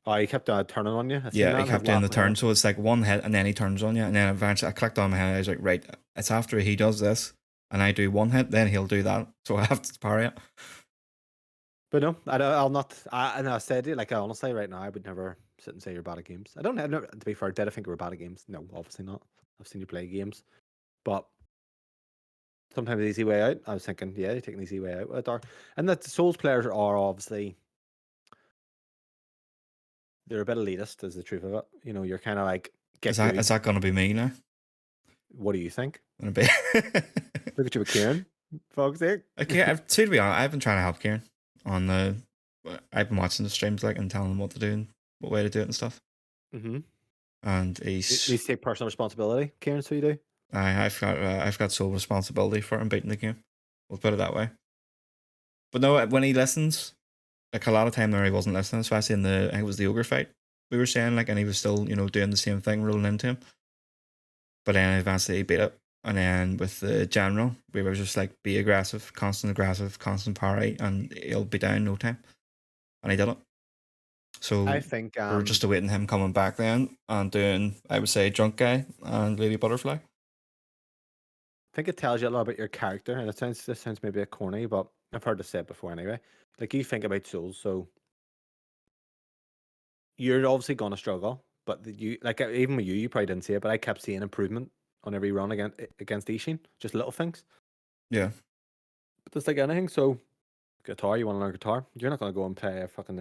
Oh, he kept turning on you. I seen Yeah, that he and I was kept doing the laughing my head turn, off. so it's like one hit and then he turns on you, and then eventually I clicked on my head. I was like, right, it's after he does this, and I do one hit, then he'll do that, so I have to parry it. But no, I'll not. And I said it like honestly, right now, I would never sit and say you're bad at games. I've never, to be fair, did I think you were bad at games? No, obviously not. I've seen you play games, but sometimes the easy way out. I was thinking, yeah, you take an easy way out with it. And that Souls players are obviously they're a bit elitist, is the truth of it. You know, you're kind of like get Is good. that gonna be me now? What do you think? Gonna be Look at you with Kieran. Fuck's sake. Okay, to be honest, I've been trying to help Kieran on the. I've been watching the streams like and telling him what to do and what way to do it and stuff. Mm-hmm. And Needs to take personal responsibility, Kieran, so you do. I've got sole responsibility for him beating the game. We'll put it that way. But no, when he listens, like a lot of time there he wasn't listening, especially in I think it was the ogre fight we were saying, like, and he was still, doing the same thing, rolling into him. But then eventually he beat it. And then with the general, we were just like, be aggressive, constant parry, and he'll be down in no time. And he did it. So I think we're just awaiting him coming back then and doing, I would say, Drunk Guy and Lady Butterfly. I think it tells you a lot about your character, and this sounds maybe a corny, but I've heard this said before anyway. Like, you think about Souls, so you're obviously gonna struggle, but you, like, even with you probably didn't see it, but I kept seeing improvement on every run against Ishin, just little things. Yeah. But it's like anything. So guitar, you want to learn guitar, you're not gonna go and play a fucking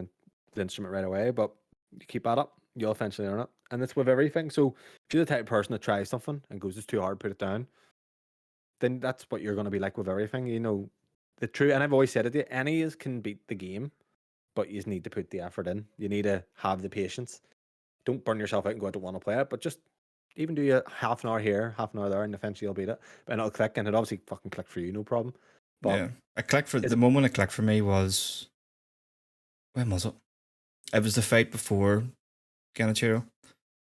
the instrument right away, but you keep at it, you'll eventually learn it, and it's with everything. So if you're the type of person that tries something and goes, it's too hard, put it down, then that's what you're going to be like with everything. The true, and I've always said it, any is can beat the game, but you just need to put the effort in. You need to have the patience. Don't burn yourself out and go, I don't want to play it, but just even do a half an hour here, half an hour there, and eventually you'll beat it. And it'll click, and it obviously fucking clicked for you, no problem. But yeah, the moment it clicked for me was, when was it? It was the fight before Genichiro.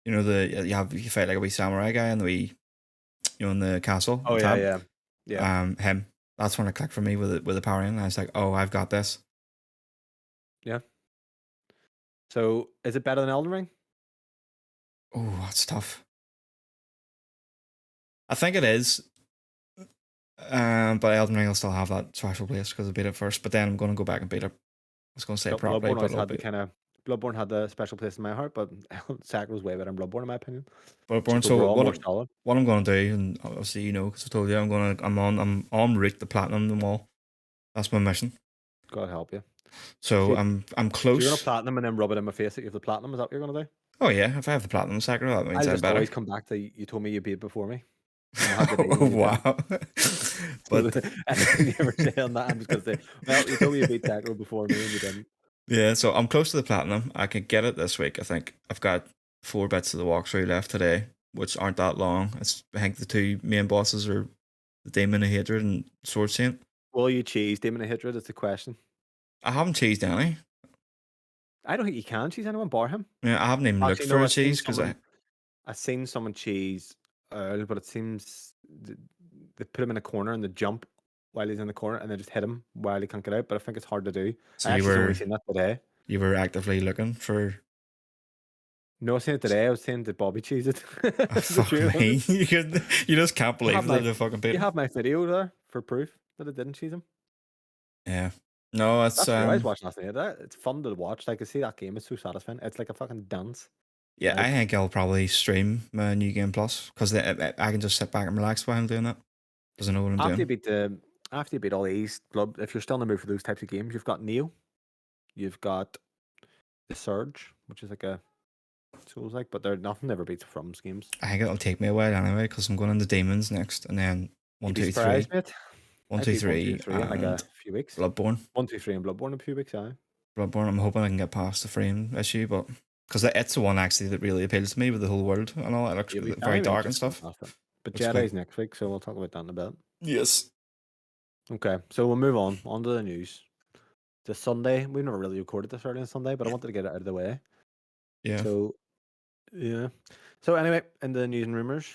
You fight like a wee samurai guy and the wee, in the castle. Oh yeah. Him. That's when it clicked for me with the power in. And I was like, oh, I've got this. Yeah. So is it better than Elden Ring? Oh, that's tough. I think it is. But Elden Ring will still have that special place because I beat it first. But then I'm going to go back and beat it. I was going to say it properly, but Bloodborne had the special place in my heart, but Sekiro was way better than Bloodborne in my opinion. Bloodborne. Just So overall more solid. what I'm going to do, and obviously because I told you I'm on route to platinum them all. That's my mission. God help you. So I'm close. So you're gonna platinum and then rub it in my face that you have the platinum. Is that what you're gonna do? Oh yeah, if I have the platinum Sekiro, that means I'll I'm just better. always come back to you. Told me you beat it before me. Wow. But anything you ever say on that, I'm just gonna say, well, you told me you beat Sekiro before me and you didn't. Yeah, so I'm close to the platinum. I could get it this week. I think I've got 4 bits of the walkthrough left today, which aren't that long. I think the 2 main bosses are the Demon of Hatred and Sword Saint. Will you cheese Demon of Hatred? That's the question. I haven't cheesed any. I don't think you can cheese anyone bar him. Yeah, I haven't even looked for a cheese because I've seen someone cheese Earl, but it seems they put him in a corner and they jump while he's in the corner and they just hit him while he can't get out. But I think it's hard to do. So I actually only seen that today. You were actively looking for. No, I was saying it today. I was saying that Bobby cheesed it. Fuck me. You just can't believe that they fucking beat him. You have my video there for proof that it didn't cheese him. Yeah. No, that's I was watching last night. It's fun to watch. Like, I see that game. It's so satisfying. It's like a fucking dance. Yeah, I think I'll probably stream my New Game Plus because I can just sit back and relax while I'm doing that because I know what I'm doing. After you beat all these, if you're still in the mood for those types of games, you've got Neo, you've got the Surge, which is like a Souls-like, but nothing ever beats From games. I think it'll take me a while anyway because I'm going into Demons next, and then 1, 2, 3. 1, 2, 3, in like a few weeks. Bloodborne. 1, 2, 3, and Bloodborne in a few weeks. Yeah. Bloodborne. I'm hoping I can get past the frame issue, but because it's the one actually that really appeals to me with the whole world and all. It looks very dark and stuff. But Jedi's next week, so we'll talk about that in a bit. Yes. Okay, so we'll move on to the news. This Sunday, we've never really recorded this early on Sunday, but I wanted to get it out of the way. Yeah. So, yeah. So anyway, in the news and rumors,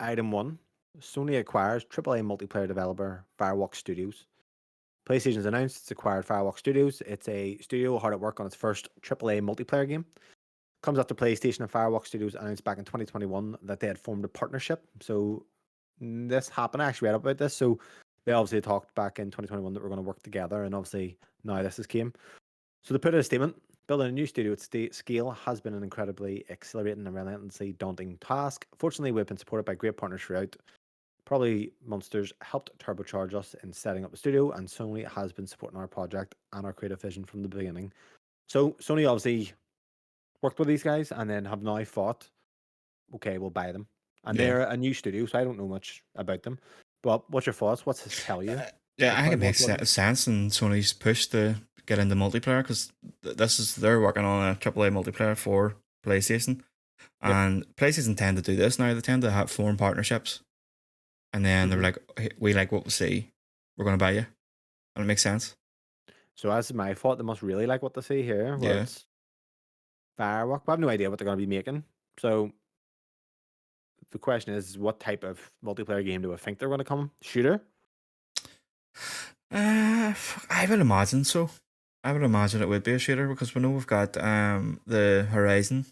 item 1, Sony acquires AAA multiplayer developer Firewalk Studios. PlayStation's announced it's acquired Firewalk Studios. It's a studio hard at work on its first AAA multiplayer game. Comes after PlayStation and Firewalk Studios announced back in 2021 that they had formed a partnership. So this happened. I actually read about this. So they obviously talked back in 2021 that we're going to work together, and obviously now this came. So they put out a statement. Building a new studio at scale has been an incredibly exhilarating and relentlessly daunting task. Fortunately, we've been supported by great partners throughout. Probably Monsters helped turbocharge us in setting up the studio, and Sony has been supporting our project and our creative vision from the beginning. So Sony obviously worked with these guys and then have now thought, okay, we'll buy them. And they're a new studio, so I don't know much about them. But what's your thoughts? What's his tell you? Yeah, Like, I think it what, makes what, sense in Sony's push to get into multiplayer because they're working on a AAA multiplayer for PlayStation, yep. and PlayStation tend to do this now. They tend to have form partnerships, and then they're Hmm. like, "Hey, we like what we see, we're going to buy you," and it makes sense. So that's my thought. They must really like what they see here, where Yeah. it's Firewalk. But I have no idea what they're going to be making. So the question is, what type of multiplayer game do I think they're going to come? Shooter? I would imagine so. I would imagine it would be a shooter because we know we've got the Horizon.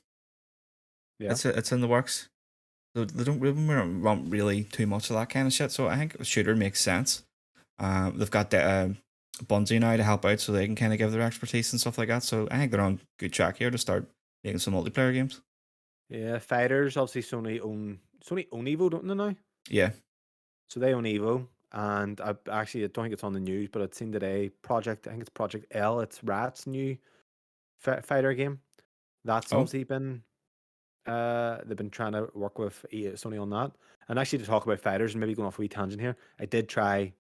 Yeah. It's in the works. They don't really want really too much of that kind of shit. So I think a shooter makes sense. They've got the Bungie now to help out, so they can kind of give their expertise and stuff like that. So I think they're on good track here to start making some multiplayer games. Yeah. Fighters. Obviously, Sony own Evo, don't they now? Yeah. So they own Evo, and I don't think it's on the news, but I'd seen today I think it's Project L. It's Rat's new fighter game. That's Oh. obviously been they've been trying to work with Sony on that. And actually, to talk about fighters and maybe going off a wee tangent here, I did try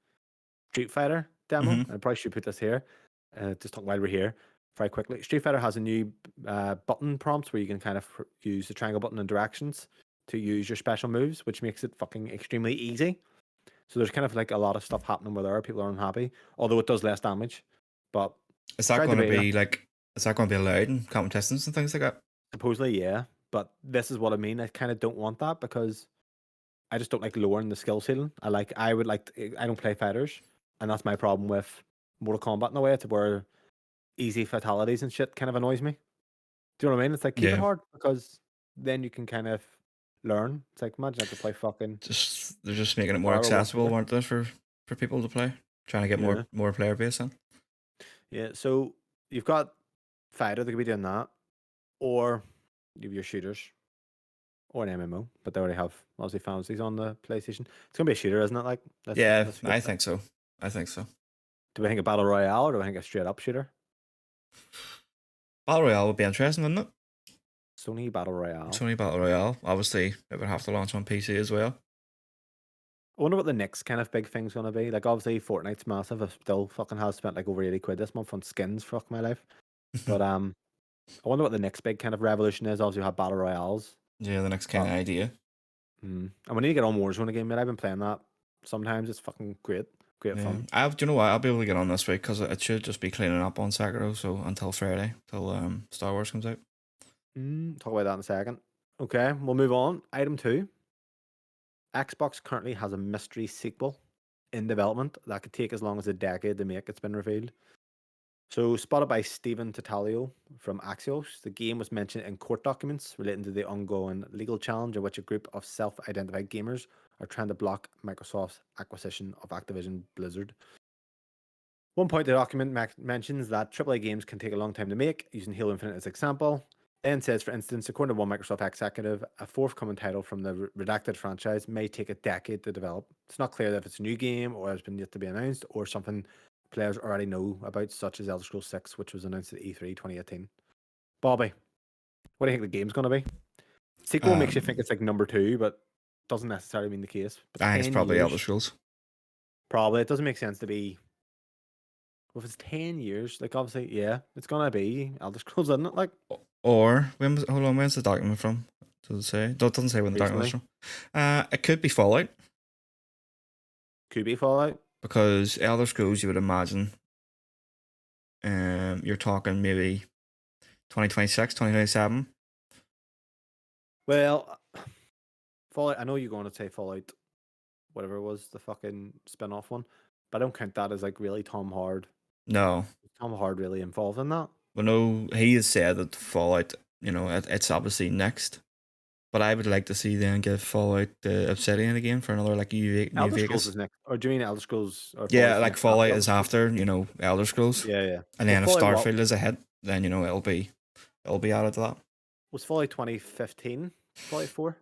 Street Fighter demo, Mm-hmm. and I probably should put this here. Just talk while we're here, very quickly. Street Fighter has a new button prompts where you can kind of use the triangle button and directions to use your special moves, which makes it fucking extremely easy. So there's kind of like a lot of stuff happening where there are people are unhappy, although it does less damage. But Is that tried going to to be be like? Is that going to be allowed in competitions and things like that? supposedly yeah, but this is what I mean. I kind of don't want that because I just don't like lowering the skill ceiling. I don't play fighters, and that's my problem with Mortal Kombat in a way. It's where easy fatalities and shit kind of annoys me. Do you know what I mean? It's like keep it Yeah. hard because then you can kind of learn. It's like imagine I have to play fucking They're just making it more Power or accessible, whatever. aren't they, for people to play? Trying to get Yeah, more player base in. yeah. So you've got fighter that could be doing that, or you have your shooters or an MMO, but they already have obviously fantasies on the PlayStation. It's gonna be a shooter, isn't it? Like Yeah, let's face I it. think so. I think so. Do we think a battle royale or do we think a straight up shooter? Battle Royale would be interesting, wouldn't it? Sony battle royale. Sony Battle Royale. Obviously, it would have to launch on PC as well. I wonder what the next kind of big thing's gonna be. Like obviously Fortnite's massive. I still fucking have spent like over 80 quid this month on skins. Fuck my life. But I wonder what the next big kind of revolution is. Obviously, we have battle royales, Yeah, the next kind but of idea. and we need to get on Warzone again, man. I've been playing that. Sometimes it's fucking great, great Yeah, fun. do you know what? I'll be able to get on this week because it should just be cleaning up on Sekiro. So until Friday, till Star Wars comes out. Talk about that in a second. Okay, we'll move on. Item two: Xbox currently has a mystery sequel in development that could take as long as a decade to make. It's been revealed. So, spotted by Stephen Tatalio from Axios, the game was mentioned in court documents relating to the ongoing legal challenge in which a group of self identified gamers are trying to block Microsoft's acquisition of Activision Blizzard. One point the document mentions that AAA games can take a long time to make, using Halo Infinite as example. Then says, for instance, according to one Microsoft executive, a forthcoming title from the redacted franchise may take a decade to develop. It's not clear if it's a new game or has been yet to be announced or something players already know about, such as Elder Scrolls 6, which was announced at E3 2018. Bobby, what do you think the game's going to be? Sequel makes you think Um, it's like number two, but doesn't necessarily mean the case. But I think it's 10 probably Elder years, Scrolls. probably. It doesn't make sense to be. Well, if it's 10 years, like obviously, yeah, it's going to be Elder Scrolls, isn't it? Like Or hold on, when's the document from? Does it say? No, it doesn't say when the document is recently. from. It could be Fallout Could be Fallout. because Elder Scrolls, you would imagine. You're talking maybe 2026, 2027. Well, Fallout, I know you're going to say Fallout, whatever it was, the fucking spin off one, but I don't count that as like really Tom Hard. No, Tom Hard really involved in that. well, no, he has said that Fallout, it's obviously next. But I would like to see them give Fallout Obsidian again for another like New Elder Scrolls Vegas. is next. Or do you mean Elder Scrolls or Yeah, Fallout's like next after Fallout Elder is Scrolls? after Elder Scrolls, Yeah, yeah. and Well, then if Fallout what Starfield is ahead, then it'll be added to that. was Fallout 2015? Fallout 4?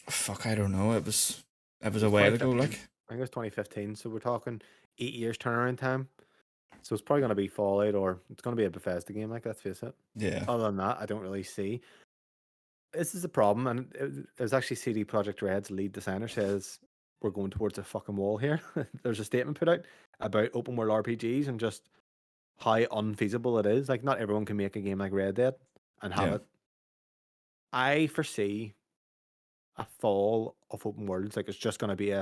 Fuck, I don't know. It was It a was while ago. 2015. Like, I think it was 2015. So we're talking 8 years turnaround time. So it's probably going to be Fallout or it's going to be a Bethesda game, like let's face it. yeah, Other than that, I don't really see. This is the problem, and there's actually CD Projekt Red's lead designer says we're going towards a fucking wall here. There's a statement put out about open world RPGs and just how unfeasible it is. Like, not everyone can make a game like Red Dead and have Yeah. it. I foresee a fall of open worlds. Like, it's just going to be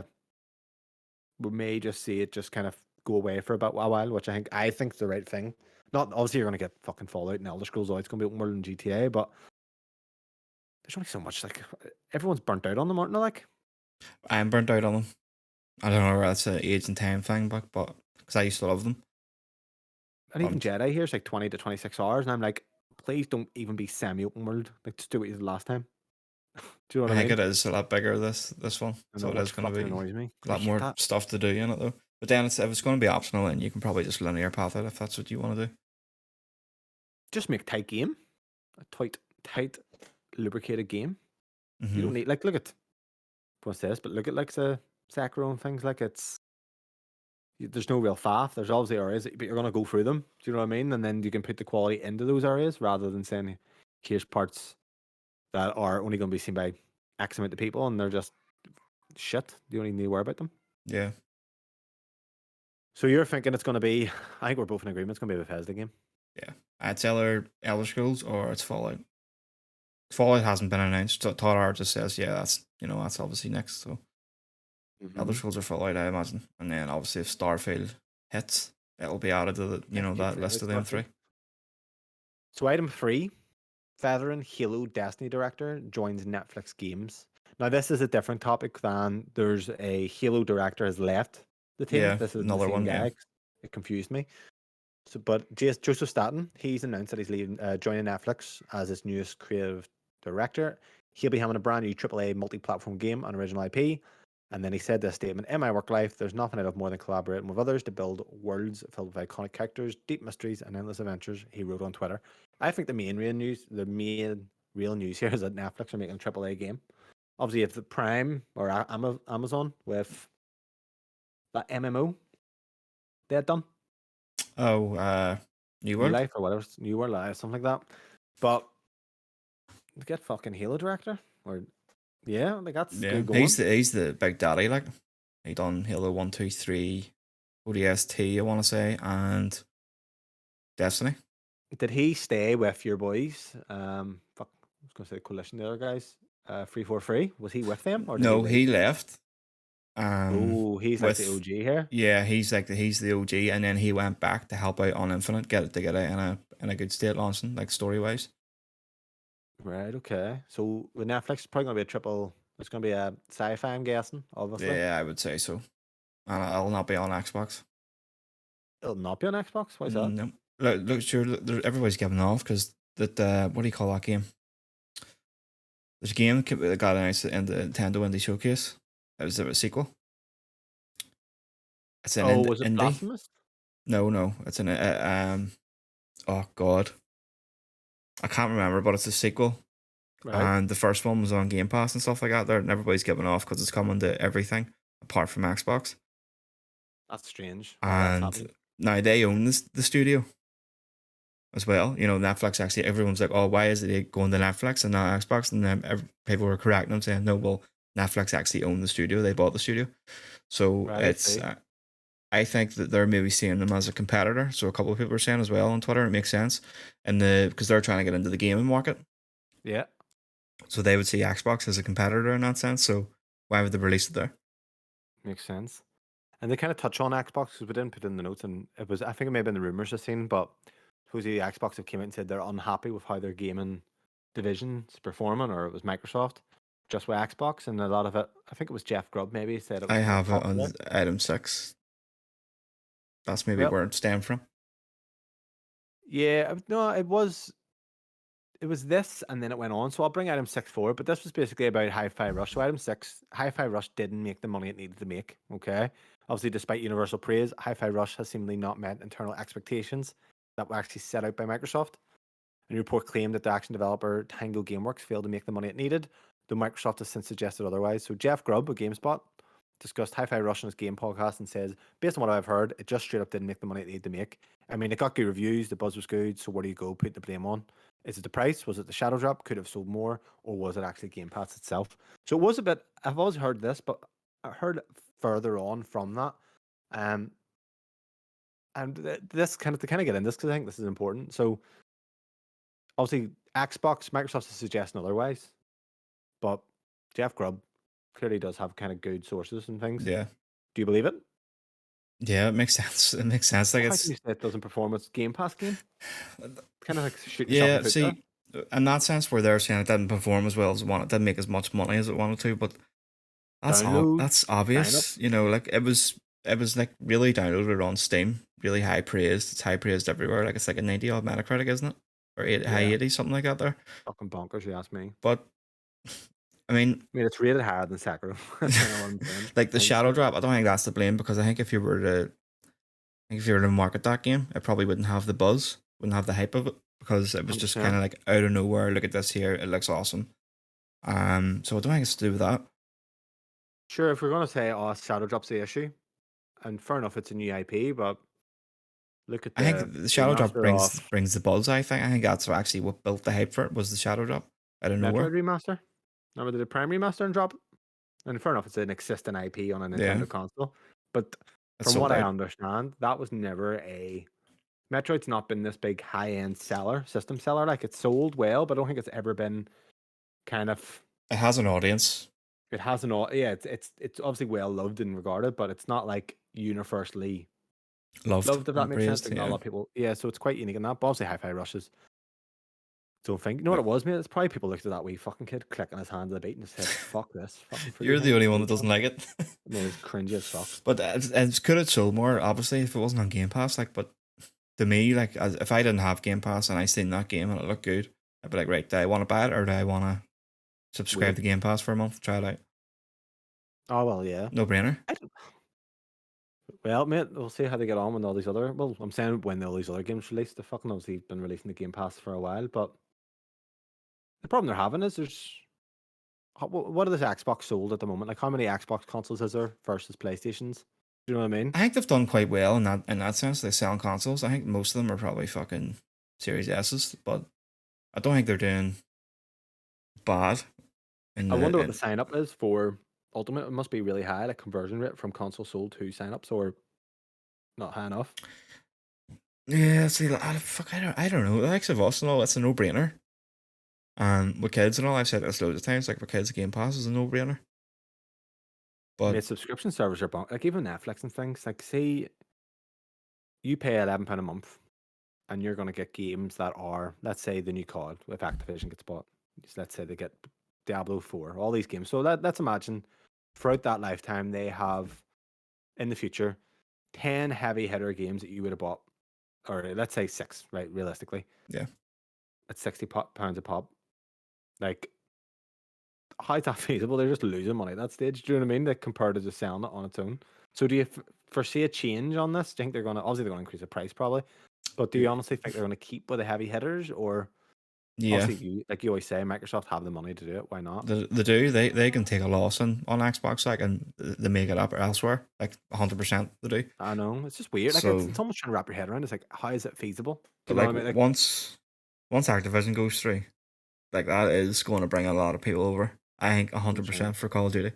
we may just see it just kind of go away for about a while, which I think is the right thing. Not obviously you're going to get fucking Fallout and Elder Scrolls. It's going to be open world in GTA, but there's only so much. Like, everyone's burnt out on them, aren't they? Like, I'm burnt out on them. I don't know if that's an age and time thing, but because I used to love them. and even Jedi here is like 20 to 26 hours, and I'm like, please don't even be semi-open world. Like, just do what you did last time. Do you know I what I think mean? it is a lot bigger this one, I so know, it is which going to fucking be annoys me. a 'Cause I lot hate more that. stuff to do in it though. But then if it's going to be optional, then you can probably just linear path it if that's what you want to do. Just make tight game, a tight, lubricated game. You don't Mm-hmm. need like look at what's this, but look at like the Sekiro and things like there's no real faff. There's obviously areas, but you're gonna go through them. Do you know what I mean? And then you can put the quality into those areas rather than saying here's parts that are only gonna be seen by X amount of people and they're just shit. You don't even need to worry about them. Yeah. So you're thinking it's gonna be? I think we're both in agreement. It's gonna be a Bethesda game. Yeah. It's either Elder Scrolls or it's Fallout. Fallout hasn't been announced. Todd Howard just says, yeah, that's obviously next. So Elder Scrolls or Fallout, I imagine. And then obviously if Starfield hits, it'll be added to the Yeah, that forever list of them three. So item 3, veteran Halo Destiny director joins Netflix Games. Now this is a different topic than there's a Halo director has left the team. Yeah, This is the another same one, yeah. guy. It confused me. So, but Joseph Staten, he's announced that he's leaving, joining Netflix as its newest creative director. He'll be having a brand new AAA multi-platform game on original IP. And then he said this statement: "In my work life, there's nothing I love more than collaborating with others to build worlds filled with iconic characters, deep mysteries, and endless adventures." He wrote on Twitter. I think the main real news here is that Netflix are making a AAA game. Obviously, if the Prime or Amazon with that MMO they had done. Oh, New New World? Life or whatever, New World Life, something like that. But to get fucking Halo director, or yeah, like that's Yeah. good going. He's the big daddy, like. He done Halo 1, 2, 3, ODST, I wanna say, and Destiny. Did he stay with your boys? Fuck, I was gonna say Coalition, the other guys. 343. Was he with them or did he No, leave? he left. Oh, he's like the With OG here. yeah, he's the OG, and then he went back to help out on Infinite, get it together in a good state launching, like story wise. Right. Okay. So with Netflix, it's probably gonna be a triple. It's gonna be a sci-fi. I'm guessing. Obviously, Yeah, I would say so. And it'll not be on Xbox. it'll not be on Xbox. Why is that? No, look, sure. Everybody's giving off because that. What do you call that game? There's a game that got announced in the Nintendo Indie Showcase. It was a sequel. It's an Oh, was it indie. Blasphemous? No, it's an Oh God, I can't remember, but it's a sequel. Right. And the first one was on Game Pass and stuff like that. There, and everybody's giving off because it's coming to everything apart from Xbox. That's strange. Why that's And happening? now they own the studio as well. You know, Netflix actually, everyone's like, oh, why is it going to Netflix and not Xbox? And then people were correcting them saying, no, well, Netflix actually owned the studio. They bought the studio. So Right. I it's, see. I think that they're maybe seeing them as a competitor. So a couple of people are saying as well on Twitter, it makes sense. Because they're trying to get into the gaming market. Yeah. So they would see Xbox as a competitor in that sense. So why would they release it there? Makes sense. And they kind of touch on Xbox because we didn't put it in the notes, and it was I think it may have been the rumors I've seen, but supposedly Xbox have came out and said they're unhappy with how their gaming division's performing, or it was Microsoft, just with Xbox, and a lot of it. I think it was Jeff Grubb maybe said it I was more have it popular. on item 6. That's maybe Well, where it stemmed from. yeah, no, it was this, and then it went on. So I'll bring item 6 forward, but this was basically about Hi-Fi Rush. So item 6, Hi-Fi Rush didn't make the money it needed to make. Okay, obviously, despite universal praise, Hi-Fi Rush has seemingly not met internal expectations that were actually set out by Microsoft. A new report claimed that the action developer Tango Gameworks failed to make the money it needed, though Microsoft has since suggested otherwise. So Jeff Grubb of GameSpot discussed Hi-Fi Rush on his game podcast and says, based on what I've heard, it just straight up didn't make the money it needed to make. I mean, it got good reviews, the buzz was good, so where do you go putting the blame on? Is it the price? Was it the shadow drop? Could have sold more, or was it actually Game Pass itself? So it was a bit. I've always heard this, but I heard further on from that, um, and this kind of to kind of get in this because I think this is important. So obviously, Microsoft is suggesting otherwise, but Jeff Grubb clearly does have kind of good sources and things. Yeah. Do you believe it? Yeah, it makes sense. It makes sense. Like How can it's you say it doesn't perform its Game Pass game? Kind of like shooting yourself in yeah. the foot there. See, in that sense, where they're saying it didn't perform as well as it wanted, it didn't make as much money as it wanted to, but Downloads, that's sign up. obvious. You know, like it was like really downloaded on Steam, really high praised. It's high praised everywhere. Like it's like a 90 odd Metacritic, isn't it? Or high Yeah, 80, something like that there. fucking bonkers, you ask me. But I mean, I mean, it's rated higher than Sekiro. That's kind of what I'm saying. like the Point shadow being. drop, I don't think that's to blame because I think if you were to market that game, it probably wouldn't have the buzz, wouldn't have the hype of it because it was just kind 100%. of like out of nowhere. Look at this here, it looks awesome. So I don't think it's to do with that. Sure, if we're going to say, oh, Shadow Drop's the issue, and fair enough, it's a new IP, but look at I think the the shadow drop remaster of brings the buzz. I think that's actually what built the hype for it was the shadow drop out of Metroid nowhere. Remaster. Remember they did Prime Remaster and drop it? And fair enough, it's an existing IP on a Yeah, Nintendo console. But it's from sold what I out. understand, that was never a Metroid's not been this big high-end seller, system seller. Like it's sold well, but I don't think it's ever been kind of It has an audience. it hasn't all yeah, it's obviously well loved and regarded, but it's not like universally Loved loved if that and makes sense. praised. Like not a Yeah, lot of people so it's quite unique in that. But obviously Hi-Fi Rushes. Don't think you know what like it was, mate? It's probably people looked at that wee fucking kid clicking his hand at the beat and said, fuck this, fucking fruity you're the thing. only one that doesn't like it. I mean it's cringy as fuck. But it could have sold more, obviously, if it wasn't on Game Pass. Like, but to me, like, if I didn't have Game Pass and I seen that game and it looked good, I'd be like, right, do I want to buy it or do I want to subscribe Weird. to Game Pass for a month, try it out? Oh well yeah. No brainer. I don't Well, mate, we'll see how they get on when all these other. Well, I'm saying when all these other games release. They fucking obviously been releasing the Game Pass for a while, but the problem they're having is what are the Xbox sold at the moment? Like, how many Xbox consoles is there versus PlayStations? Do you know what I mean? I think they've done quite well in that sense. They sell consoles. I think most of them are probably fucking Series S's, but I don't think they're doing bad in I wonder what the in, sign up is for Ultimate. It must be really high, like conversion rate from console sold to sign ups, or not high enough. yeah. See, I don't know. The likes of us and all, it's a no brainer. And with kids and all, I've said this loads of times. Like with kids, Game Pass is a no brainer. But Mate, subscription servers are like even Netflix and things. Like, say you pay £11 a month and you're going to get games that are, let's say, the new COD if Activision gets bought. Let's say they get Diablo 4, all these games. So let's imagine throughout that lifetime, they have in the future 10 heavy hitter games that you would have bought, or let's say six, right? Realistically, yeah, at £60 a pop. Like, how's that feasible? They're just losing money at that stage. Do you know what I mean? Like, compared to just selling it on its own. So, do you foresee a change on this? Do you think they're going to, obviously, they're going to increase the price probably, but do you honestly think they're going to keep with the heavy hitters, or yeah. obviously, like you always say, Microsoft have the money to do it. Why not? They do. They can take a loss on Xbox, like, and they make it up elsewhere. Like 100%, they do. I know it's just weird. Like So, it's almost trying to wrap your head around. It's like, how is it feasible? Do but you know what like I mean? Like, once Activision goes through, like that is going to bring a lot of people over. I think 100%. 100% for Call of Duty.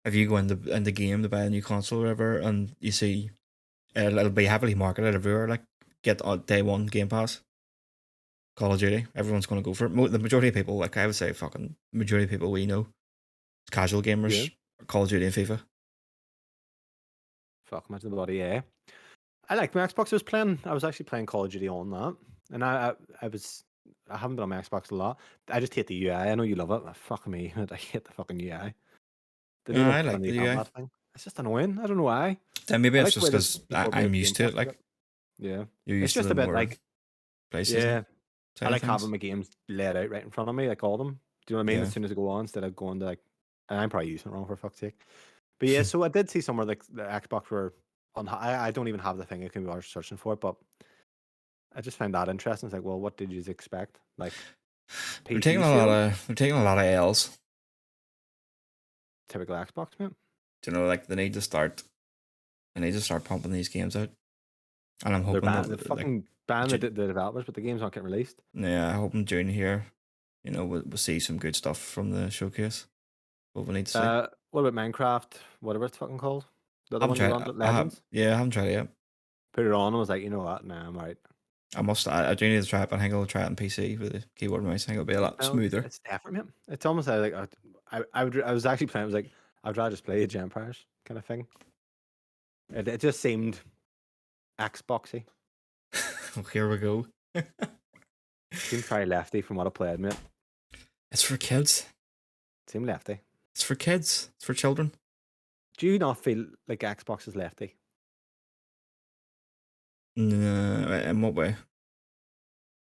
If you go in the game to buy a new console or whatever, and you see it'll be heavily marketed everywhere, like get on day one Game Pass, Call of Duty, everyone's going to go for it. The majority of people, like I would say, fucking majority of people we know, casual Yeah. gamers, Call of Duty and FIFA. Fuck, imagine the bloody yeah. I like my Xbox. I was actually playing Call of Duty on that, and I haven't been on my Xbox a lot. I just hate the UI. I know you love it. Fuck me, I hate the fucking UI. They need to I like turn the the on UI. that thing. It's just annoying. I don't know why. Then maybe I it's like the just way because people are I'm made used to it. gameplay. Like Yeah, you're it's used to just the a bit more like PlayStation yeah. I side of like having things. my games laid out right in front of me, like all of them. Do you know what I mean? As Yeah. soon as I go on, instead of going to like, and I'm probably using it wrong for fuck's sake. But yeah, so I did see somewhere like the Xbox were on. I don't even have the thing I can be searching for it, but I just found that interesting. It's like, well, what did you expect? Like PC sales, They're taking a lot of L's. typical Xbox man. You know, like they need to start pumping these games out. And I'm They're hoping ban, they're that like fucking ban Ju- the developers, but the games aren't getting released. yeah, I hope in June here, you know, we'll see some good stuff from the showcase. What we need to see. What about Minecraft? Whatever it's fucking called. The I other haven't one you tried. run, Legends. Yeah, I haven't tried it yet. Put it on and was like, you know what? Nah, I'm right. I must. I do need to try it, but I think I'll try it on PC with the keyboard and mouse. I think it'll be a lot No, smoother. it's different, man. It's almost like I was actually playing. I was like, I'd rather just play Age of Empires kind of thing. It just seemed Xboxy. Oh, here we go. Seemed very lefty from what I played, mate. It's for kids. Seemed lefty. It's for kids. It's for children. Do you not feel like Xbox is lefty? No, in what way?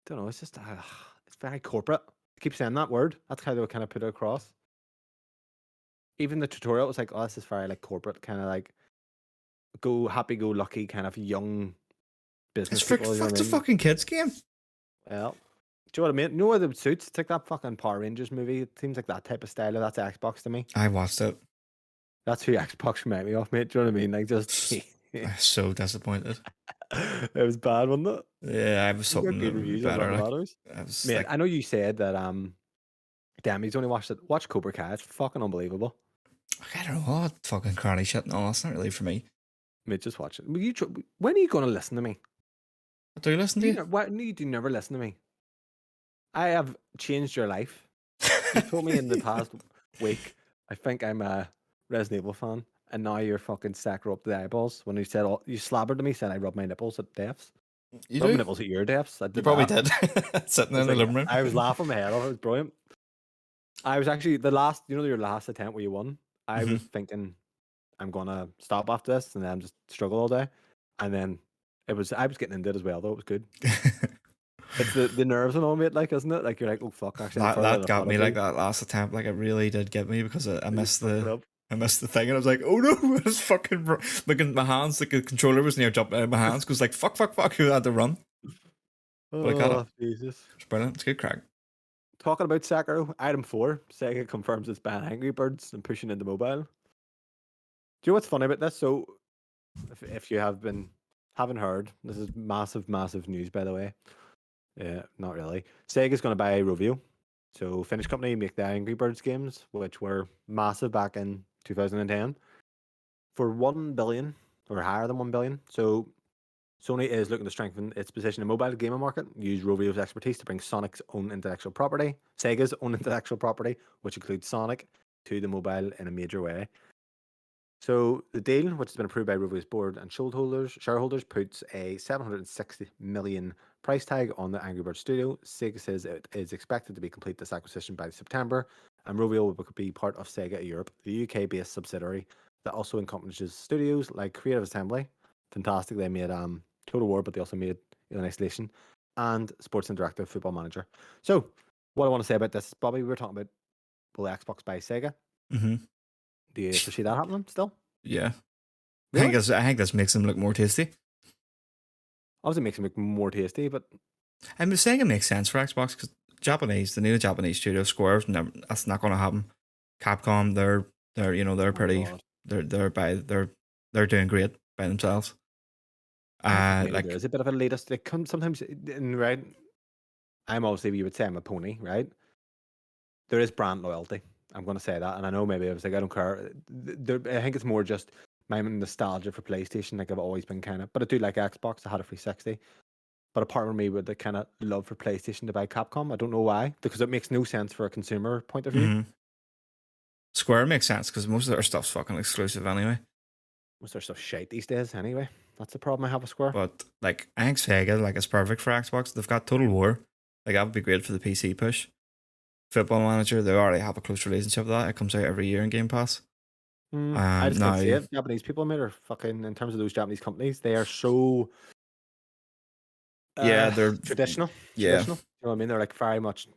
Don't know. It's just it's very corporate. I keep saying that word. That's how they would kind of put it across. Even the tutorial was like, oh, this is very like corporate, kind of like happy go lucky kind of young business It's for people. You know what I a mean? fucking kids game. Well, do you know what I mean? You know what it suits? It's like that fucking Power Rangers movie. It seems like that type of style. That's Xbox to me. I watched it. That's who Xbox reminded me of, mate. Do you know what I mean? Like just I was so disappointed. it was bad, wasn't it? Yeah, I was You got hoping good it would be reviews on better. Rotten Like, Tomatoes. I was Mate, like, I know you said that damn, he's only watched it. Watch Cobra Kai. It's fucking unbelievable. I don't know what fucking karate shit. No, that's not really for me. Mate, just watch it. When are you going to listen to me? Do you listen to you? Why you do never listen to me? I have changed your life. You told me in the past week, I think I'm a Resident Evil fan, and now you're fucking sacker up the eyeballs. When you said you slabbered to me, saying I rub my nipples at deaths. You Rub my do? nipples at your deaths. I You did probably that. did. Sitting in the Like, living room. I was laughing my head off. It was brilliant. I was actually your last attempt where you won. I was thinking I'm gonna stop after this and then just struggle all day. And then I was getting into it as well though. It was good. It's the nerves and all, mate. Like, isn't it? Like you're like, oh fuck, actually, I'm further than that I got thought me I'd like be. that last attempt. Like it really did get me because I You missed fucked it up. the thing and I was like, oh no, it's fucking my hands, like the controller was near jumping out of my hands because like fuck, who had to run. But I got it. Oh Jesus! It's brilliant. It's good crack. Talking about Sekiro, item 4, Sega confirms it's banning Angry Birds and pushing into mobile. Do you know what's funny about this? So, if you haven't heard, this is massive news, by the way. Yeah, not really. Sega's going to buy Rovio. So, Finnish company make the Angry Birds games, which were massive back in 2010, for 1 billion or higher than 1 billion. So, Sony is looking to strengthen its position in the mobile gaming market, use Rovio's expertise to bring Sonic's own intellectual property, Sega's own intellectual property, which includes Sonic, to the mobile in a major way. So the deal, which has been approved by Rovio's board and shareholders, puts a 760 million price tag on the Angry Birds studio. Sega says it is expected to be complete this acquisition by September, and Rovio will be part of Sega Europe, the UK-based subsidiary that also encompasses studios like Creative Assembly. Fantastic, they made Total War, but they also made Alien Isolation and Sports Interactive Football Manager. So, what I want to say about this, Bobby, we were talking about will Xbox buy Sega? Mm-hmm. Do you foresee that happening still? Yeah. Really? I think this makes them look more tasty. Obviously, it makes them look more tasty, but I'm saying it makes sense for Xbox because they need a Japanese studio. Square, that's not going to happen. Capcom, they're oh pretty, God. they're doing great by themselves. I think maybe there Like is a bit of a latest. Like sometimes, right? I'm obviously you would say I'm a pony, right? There is brand loyalty. I'm going to say that, and I know maybe I was like I don't care. I think it's more just my nostalgia for PlayStation. Like I've always been kind of, but I do like Xbox. I had a 360, but a part of me with the kind of love for PlayStation to buy Capcom. I don't know why, because it makes no sense for a consumer point of view. Square makes sense because most of their stuff's fucking exclusive anyway. Most of their stuff shite these days, anyway. That's the problem I have with Square. But like I think Sega, like it's perfect for Xbox. They've got Total War, like that would be great for the PC push. Football Manager, they already have a close relationship with that. It comes out every year in Game Pass. I just can't Now, see it. Japanese people, mate, are fucking, in terms of those Japanese companies, they are so yeah, they're traditional. yeah. Traditional. You know what I mean? They're like very much,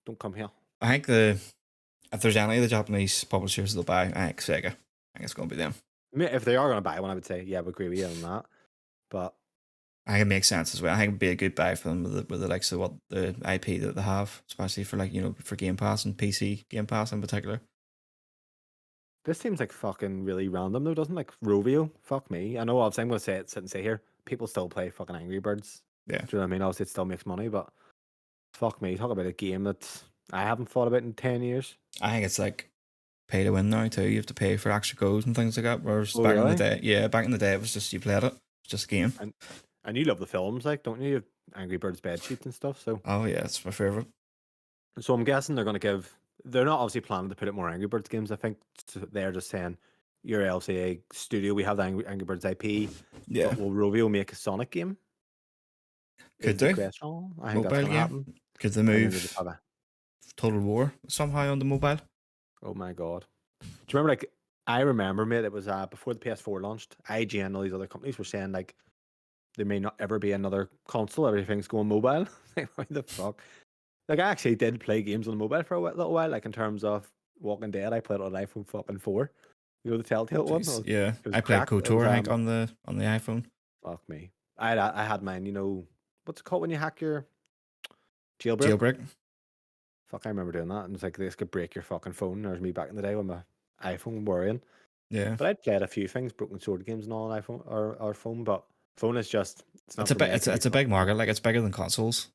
don't come here. I think if there's any of the Japanese publishers that'll buy, I think Sega. I think it's going to be them. I mean, if they are going to buy one, I would say, yeah, we agree with you on that. But I think it makes sense as well. I think it'd be a good buy for them with the likes of what the IP that they have, especially for like for Game Pass and PC Game Pass in particular. this seems like fucking really random, though, doesn't it? Like Rovio, fuck me. I know, obviously, I'm going to sit and say here, people still play fucking Angry Birds. Yeah. Do you know what I mean? Obviously, it still makes money, but fuck me. Talk about a game that I haven't thought about in 10 years. I think it's like pay to win now too. You have to pay for extra goals and things like that. Whereas Oh, back in the really? day, back in the day, it was just you played it. It's just a game. And you love the films, like, don't you? You have Angry Birds bed sheets and stuff. Oh yeah, it's my favorite. So I'm guessing they're going to give. They're not obviously planning to put out more Angry Birds games. I think they're just saying, "You're LCA studio. We have the Angry Birds IP, Yeah, but will Rovio make a Sonic game?" could Is the do question. I think that's mobile going to game. happen. Could they And then they just move have a. Total War somehow on the mobile? Oh my god! Do you remember? Like, I remember, mate. It was before the PS4 launched. IGN and all these other companies were saying like there may not ever be another console. Everything's going mobile. Like, what the fuck? Like, I actually did play games on the mobile for a little while. Like, in terms of Walking Dead, I played it on iPhone fucking 4. You know, the Telltale one? Jeez, yeah. It was I played cracked. It was KOTOR, I think, on the iPhone. fuck me. I had mine. You know what's it called when you hack your jailbreak? Jailbreak. Fuck, I remember doing that. And it's like this could break your fucking phone. There's me back in the day with my iPhone worrying. Yeah. But I'd played a few things, broken sword games and all on iPhone or phone. But phone is just it's not It's a for me. big, I it's a big market. Like it's bigger than consoles.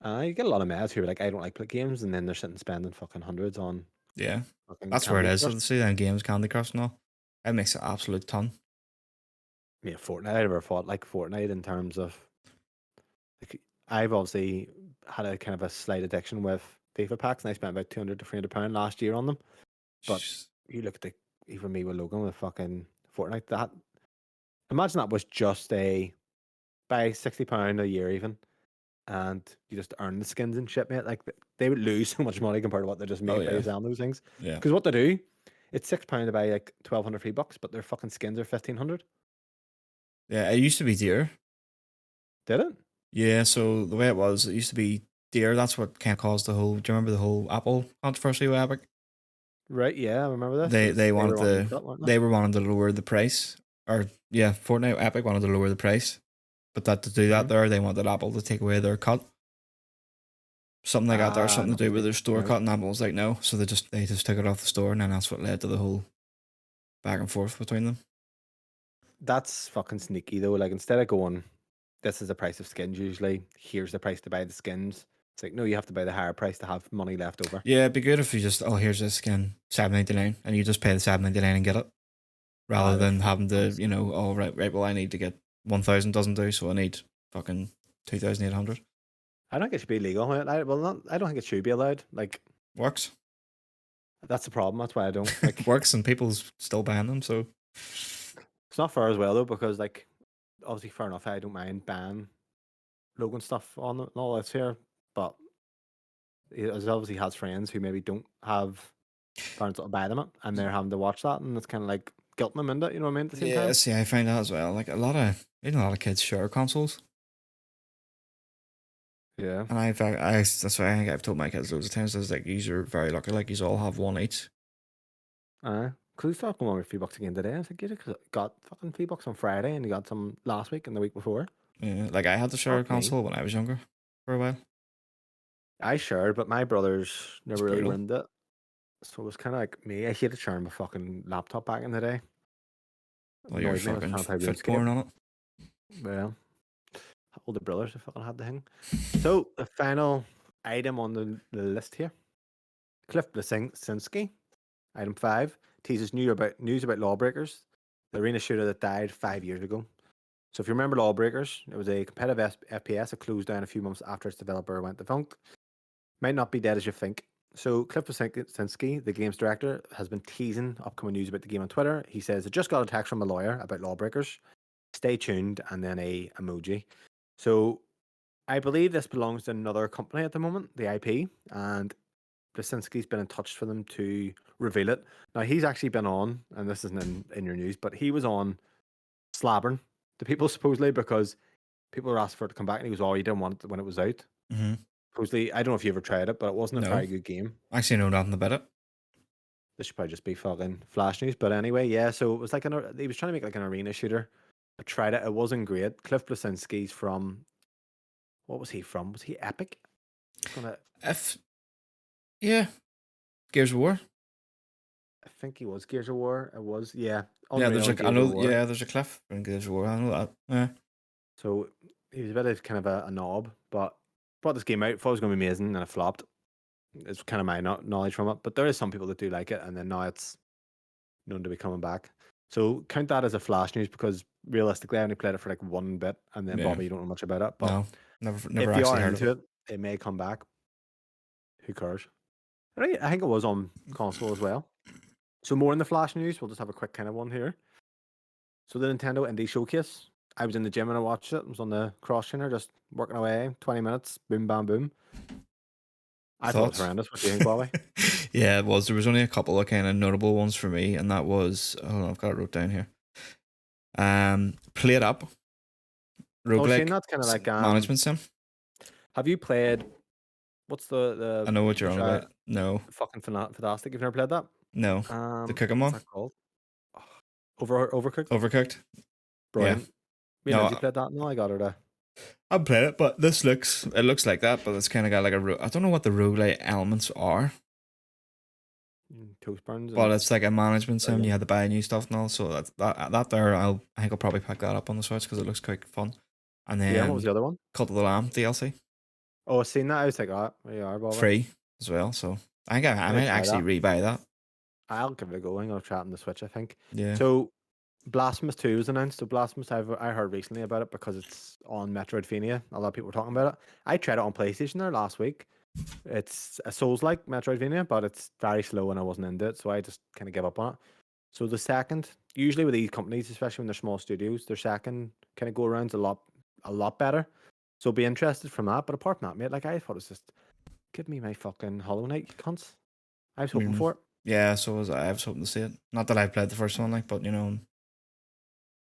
You get a lot of meds who are like, I don't like play games, and then they're sitting spending fucking hundreds on Yeah, fucking that's where it Candy is. Crush. So see them games, Candy Crush and all. It makes an absolute ton. Yeah, Fortnite. I never fought like Fortnite in terms of like I've obviously had a kind of a slight addiction with FIFA packs, and I spent about 200 to £300 last year on them. But you look at even me with Logan with fucking Fortnite. That imagine that was just a buy £60 a year even, and you just earn the skins and shit, mate. Like they would lose so much money compared to what they just Oh make by yeah, selling those things. yeah, Because what they do, it's £6 to buy like 1,200 free bucks, but their fucking skins are 1,500. yeah. It used to be dear. Did it? Yeah, so the way it used to be dear. That's what kind of caused the whole. Do you remember the whole Apple controversy with Epic? Right, yeah, I remember this. They Because they they wanted were wanting to the cut, weren't they? they were wanting to lower the price, or yeah, Fortnite Epic wanted to lower the price, but that to do that Mm-hmm. there, they wanted Apple to take away their cut. Something like that there, Ah, something to do must with be. their store Right. cut, and Apple was like no, so they just took it off the store, and then that's what led to the whole back and forth between them. That's fucking sneaky though. Like instead of going, this is the price of skins usually, here's the price to buy the skins. It's like, no, you have to buy the higher price to have money left over. Yeah, it'd be good if you just here's this skin $7.99 and you just pay the $7.99 and get it, Ah, rather they're than fucking having to cunts. right well I need to get 1,000 doesn't do, so I need fucking 2,800. I don't think it should be legal. I don't think it should be allowed. Like, Works. that's the problem. That's why I don't. Like, Works and people's still buying them, so it's not fair as well though, because like, obviously, fair enough. I don't mind ban Logan stuff on it and all that's here, but he obviously has friends who maybe don't have parents that'll buy them it, and they're having to watch that, and it's kind of like guilting them into it. You know what I mean? At the same yeah, time. see I find that as well, like a lot of kids share consoles, Yeah. and that's why I think I've told my kids loads of times is like you're very lucky, like you all have one each. Because we started going on with $3 again today. I was like, you got fucking $3 on Friday, and you got some last week and the week before. Yeah, like I had to share a Fuck me. console when I was younger for a while. I shared, but my brothers It's never really brutal. ruined it. So it was kind of like me. I hated sharing my fucking laptop back in the day. Well, you're Annoyed me. I was fucking trying to play foot RuneScape. porn on it. Well, older brothers, I fucking had the thing. So the final item on the list here, Cliff Blasinski, item 5, teases news about Lawbreakers, the arena shooter that died 5 years ago. So if you remember Lawbreakers, it was a competitive FPS that closed down a few months after its developer went defunct. Might not be dead as you think. So Cliff Blasinski, the game's director, has been teasing upcoming news about the game on Twitter. He says, I just got a text from a lawyer about Lawbreakers. Stay tuned, and then a emoji. So I believe this belongs to another company at the moment, the IP, and Blasinski's been in touch for them to reveal it. Now he's actually been on, and this isn't in your news, but he was on slabbering the people supposedly because people were asking for it to come back, and he goes, "Oh, you didn't want it when it was out." Mm-hmm. Supposedly, I don't know if you ever tried it, but it wasn't a No, very good game. actually know nothing about it. This should probably just be fucking flash news, but anyway, yeah. So it was like he was trying to make like an arena shooter. I tried it; it wasn't great. Cliff Blasinski's from what was he from? Was he Epic? It's gonna. If yeah, Gears of War. I think he was Gears of War. It was yeah, Yeah, Unreal and I Gears of know. War. Yeah, there's a cliff in Gears of War. I know that. Yeah, So he was a bit of kind of a knob, but brought this game out. Thought it was going to be amazing, and it flopped. It's kind of my knowledge from it. But there is some people that do like it, and then now it's known to be coming back. So count that as a flash news because realistically, I only played it for like one bit, and then Yeah. Bobby, you don't know much about it. But No, never if you actually are heard of into it. it, it may come back. Who cares? Right, I think it was on console as well. So more in the flash news. We'll just have a quick kind of one here. So the Nintendo Indie Showcase. I was in the gym and I watched it. I was on the cross trainer, just working away. 20 minutes, boom, bam, boom. I thought it was Thoughts? horrendous. What do you think, Bobby? Yeah, it was. There was only a couple of kind of notable ones for me, and that was, hold on, I've got it wrote down here. Play It Up, Oh, Shane, roguelike that's kind of like management sim. have you played what's I know what you're there's on a about. No, fucking fantastic. You've never played that? no, the cooking What's one, that called? Overcooked? Overcooked. Yeah, Brilliant. Me and no, Lindsay played that. No, I got her to I've played it, but it looks like that, but it's kind of got like I don't know what the roguelike elements are, toast burns but and it's like a management sim. You brilliant. had to buy new stuff and all, so that there, I think I'll probably pick that up on the Switch because it looks quite fun. And Yeah, what was then the other one? Cult of the Lamb DLC. Oh, I seen that. I was like, oh, there you are, Bobby. Free as well. So I think I Maybe might try actually that. rebuy that. I'll give it a go. I'm gonna try it on the Switch, I think. Yeah. So Blasphemous 2 was announced. So Blasphemous, I heard recently about it because it's on Metroidvania. A lot of people were talking about it. I tried it on PlayStation there last week. It's a Souls-like Metroidvania, but it's very slow and I wasn't into it, so I just kind of gave up on it. So the second, usually with these companies, especially when they're small studios, their second kind of go around's a lot better. So be interested from that. But apart from that, mate, like I thought it was just give me my fucking Hollow Knight, you cunts. I was hoping Mm. for it. Yeah, so was I. I was hoping to see it. Not that I played the first one, like, but you know,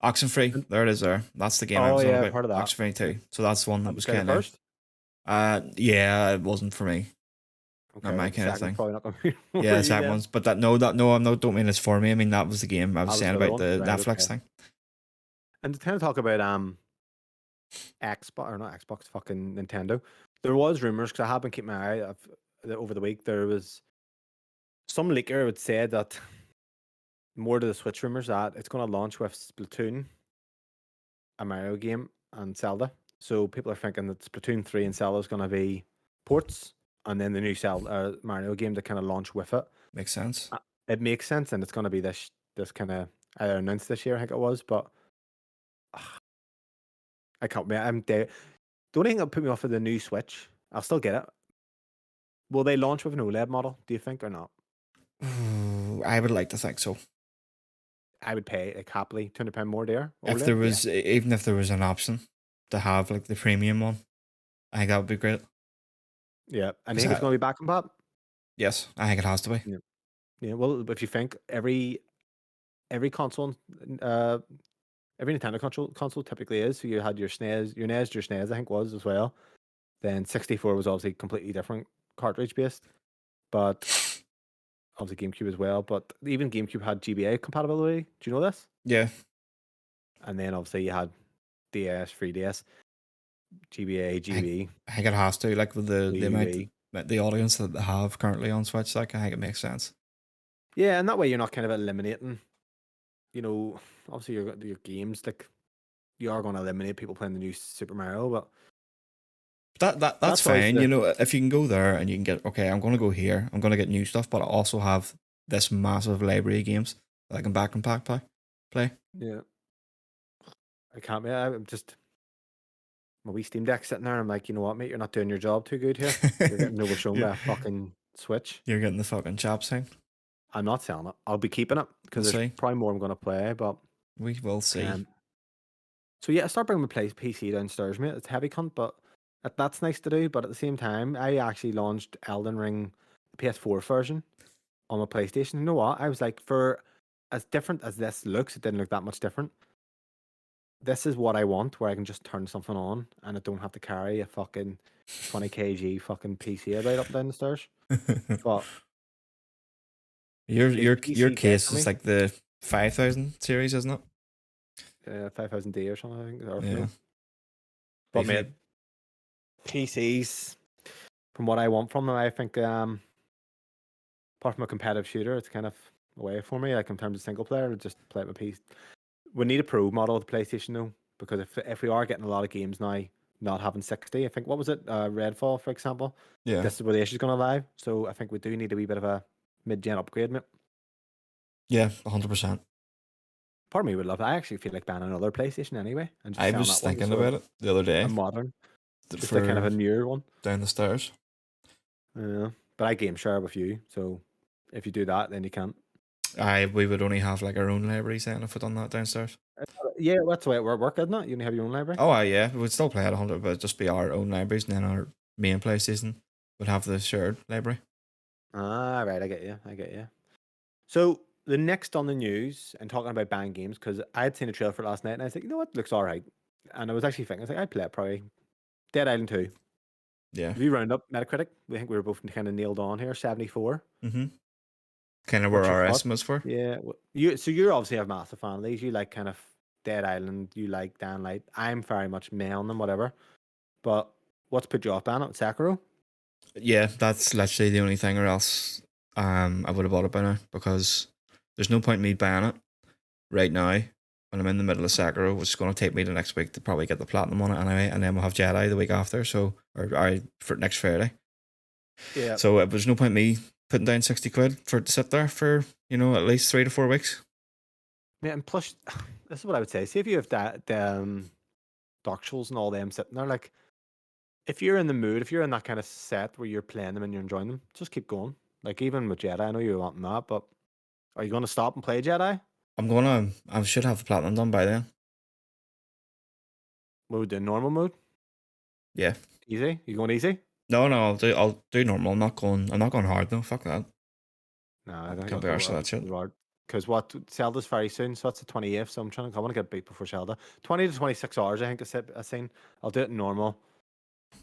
Oxenfree. And, There it is. There. That's the game I oh was on yeah, I've about. heard of that. Oxenfree 2. So that's the one that Have you was played it kind of. first? Yeah, it wasn't for me. Not Okay, well my the kind of second's thing. probably not gonna be Yeah, for the you second then. ones, but that no, I'm not. Don't mean it's for me. I mean that was the game I was That was saying the other about one. the Right, Netflix okay. thing. And to kind of talk about Xbox or not Xbox, fucking Nintendo. There was rumors because I have been keeping my eye over the week. There was some leaker would say that more to the Switch rumors that it's going to launch with Splatoon, a Mario game, and Zelda. So people are thinking that Splatoon 3 and Zelda is going to be ports, and then the new Zelda Mario game to kind of launch with it. Makes sense. It makes sense, and it's going to be this kind of either announced this year, I think it was, but I can't. I'm dead. The only thing that put me off of the new Switch, I'll still get it. Will they launch with an OLED model? Do you think or not? I would like to think so. I would pay like happily £200 more there. If OLED, there yeah, was, even if there was an option to have like the premium one, I think that would be great. yeah. And I 'Cause think it's going to be back compat. yes, I think it has to be. Yeah, yeah. Well, if you think every console, uh, every Nintendo console typically is. So you had your SNES, I think was as well. Then 64 was obviously completely different cartridge based, but obviously GameCube as well. But even GameCube had GBA compatibility. Do you know this? Yeah, And then obviously you had DS, 3DS, GBA, I think, GB, I think it has to. Like with Wii the U, amount, Wii. the audience that they have currently on Switch, like I think it makes sense. Yeah, and that way you're not kind of eliminating, obviously your games, like you are going to eliminate people playing the new Super Mario, but That's that's always fine. You know, if you can go there and you can get okay, I'm going to go here. I'm going to get new stuff, but I also have this massive library of games that I can back and pack play. yeah. I can't be. I'm just my wee Steam Deck sitting there. I'm like, you know what, mate, you're not doing your job too good here. You're getting overshown you're, by a fucking Switch. you're getting the fucking chops thing. I'm not selling it. I'll be keeping it We'll because there's see. probably more I'm going to play. But We will see. um, so yeah, I start bringing my PC downstairs, mate. It's heavy cunt, but that's nice to do. But at the same time, I actually launched Elden Ring, the PS4 version, on my PlayStation. You know what? I was like, for as different as this looks, it didn't look that much different. This is what I want, where I can just turn something on and I don't have to carry a fucking 20 kg fucking PC about up and down the stairs. But these Your PC tech case for is me, like the 5000 series, isn't it? 5000D or something, I think, or Yeah. no. But Basically, mate, PCs, from what I want from them, I think, apart from a competitive shooter, it's kind of a way for me. Like in terms of single player, to just play it with PC. We need a pro model of the PlayStation though, because if we are getting a lot of games now, not having 60. I think, what was it? Redfall, for example. Yeah. This is where the issue's going to lie. So I think we do need a wee bit of a mid-gen upgrade, mate. Yeah, 100%. Part of me would love it. I actually feel like banning another PlayStation anyway and just I selling was that one thinking sort of about it the other day a modern, just a kind of for a newer one. down the stairs. Yeah. But I game share with you, so if you do that, then you can't. We would only have like our own libraries then if we done that downstairs. Yeah, that's the way it would work, isn't it? You only have your own library. Oh, yeah, we would still play at 100, but it'd just be our own libraries, and then our main PlayStation would have the shared library. Ah, right, I get you. So the next on the news, and talking about banned games, because I had seen a trailer for it last night, and I was like, you know what, looks all right. And I was actually thinking, I was like, I'd play it probably. Dead Island 2. Yeah. If you round up Metacritic, we think we were both kind of nailed on here, 74. Mm-hmm. Kind of where What's your our thoughts? estimates were. Yeah, you're obviously a massive fan of these. You like kind of Dead Island, you like Dan Light. I'm very much meh on them, whatever. But what's put you off banning it? Sekiro? Yeah, that's literally the only thing, or else I would have bought it by now, because there's no point in me buying it right now when I'm in the middle of Sekiro, which is going to take me the next week to probably get the platinum on it anyway, and then we'll have Jedi the week after, for next Friday. Yeah. So there's no point in me putting down 60 quid for it to sit there for, at least 3 to 4 weeks. Yeah, and plus, this is what I would say. See if you have that Dark Souls and all them sitting there, like, if you're in the mood, if you're in that kind of set where you're playing them and you're enjoying them, just keep going. Like, even with Jedi, I know you're wanting that, but are you going to stop and play Jedi? I should have the platinum done by then. What would do, normal mode? Yeah. Easy? You going easy? No, I'll do normal. I'm not going hard though. Fuck that. No, I don't Can't be arsed with that shit. Because Zelda's very soon, so that's the 28th. So I want to get beat before Zelda. 20 to 26 hours, I think I've seen. I'll do it normal.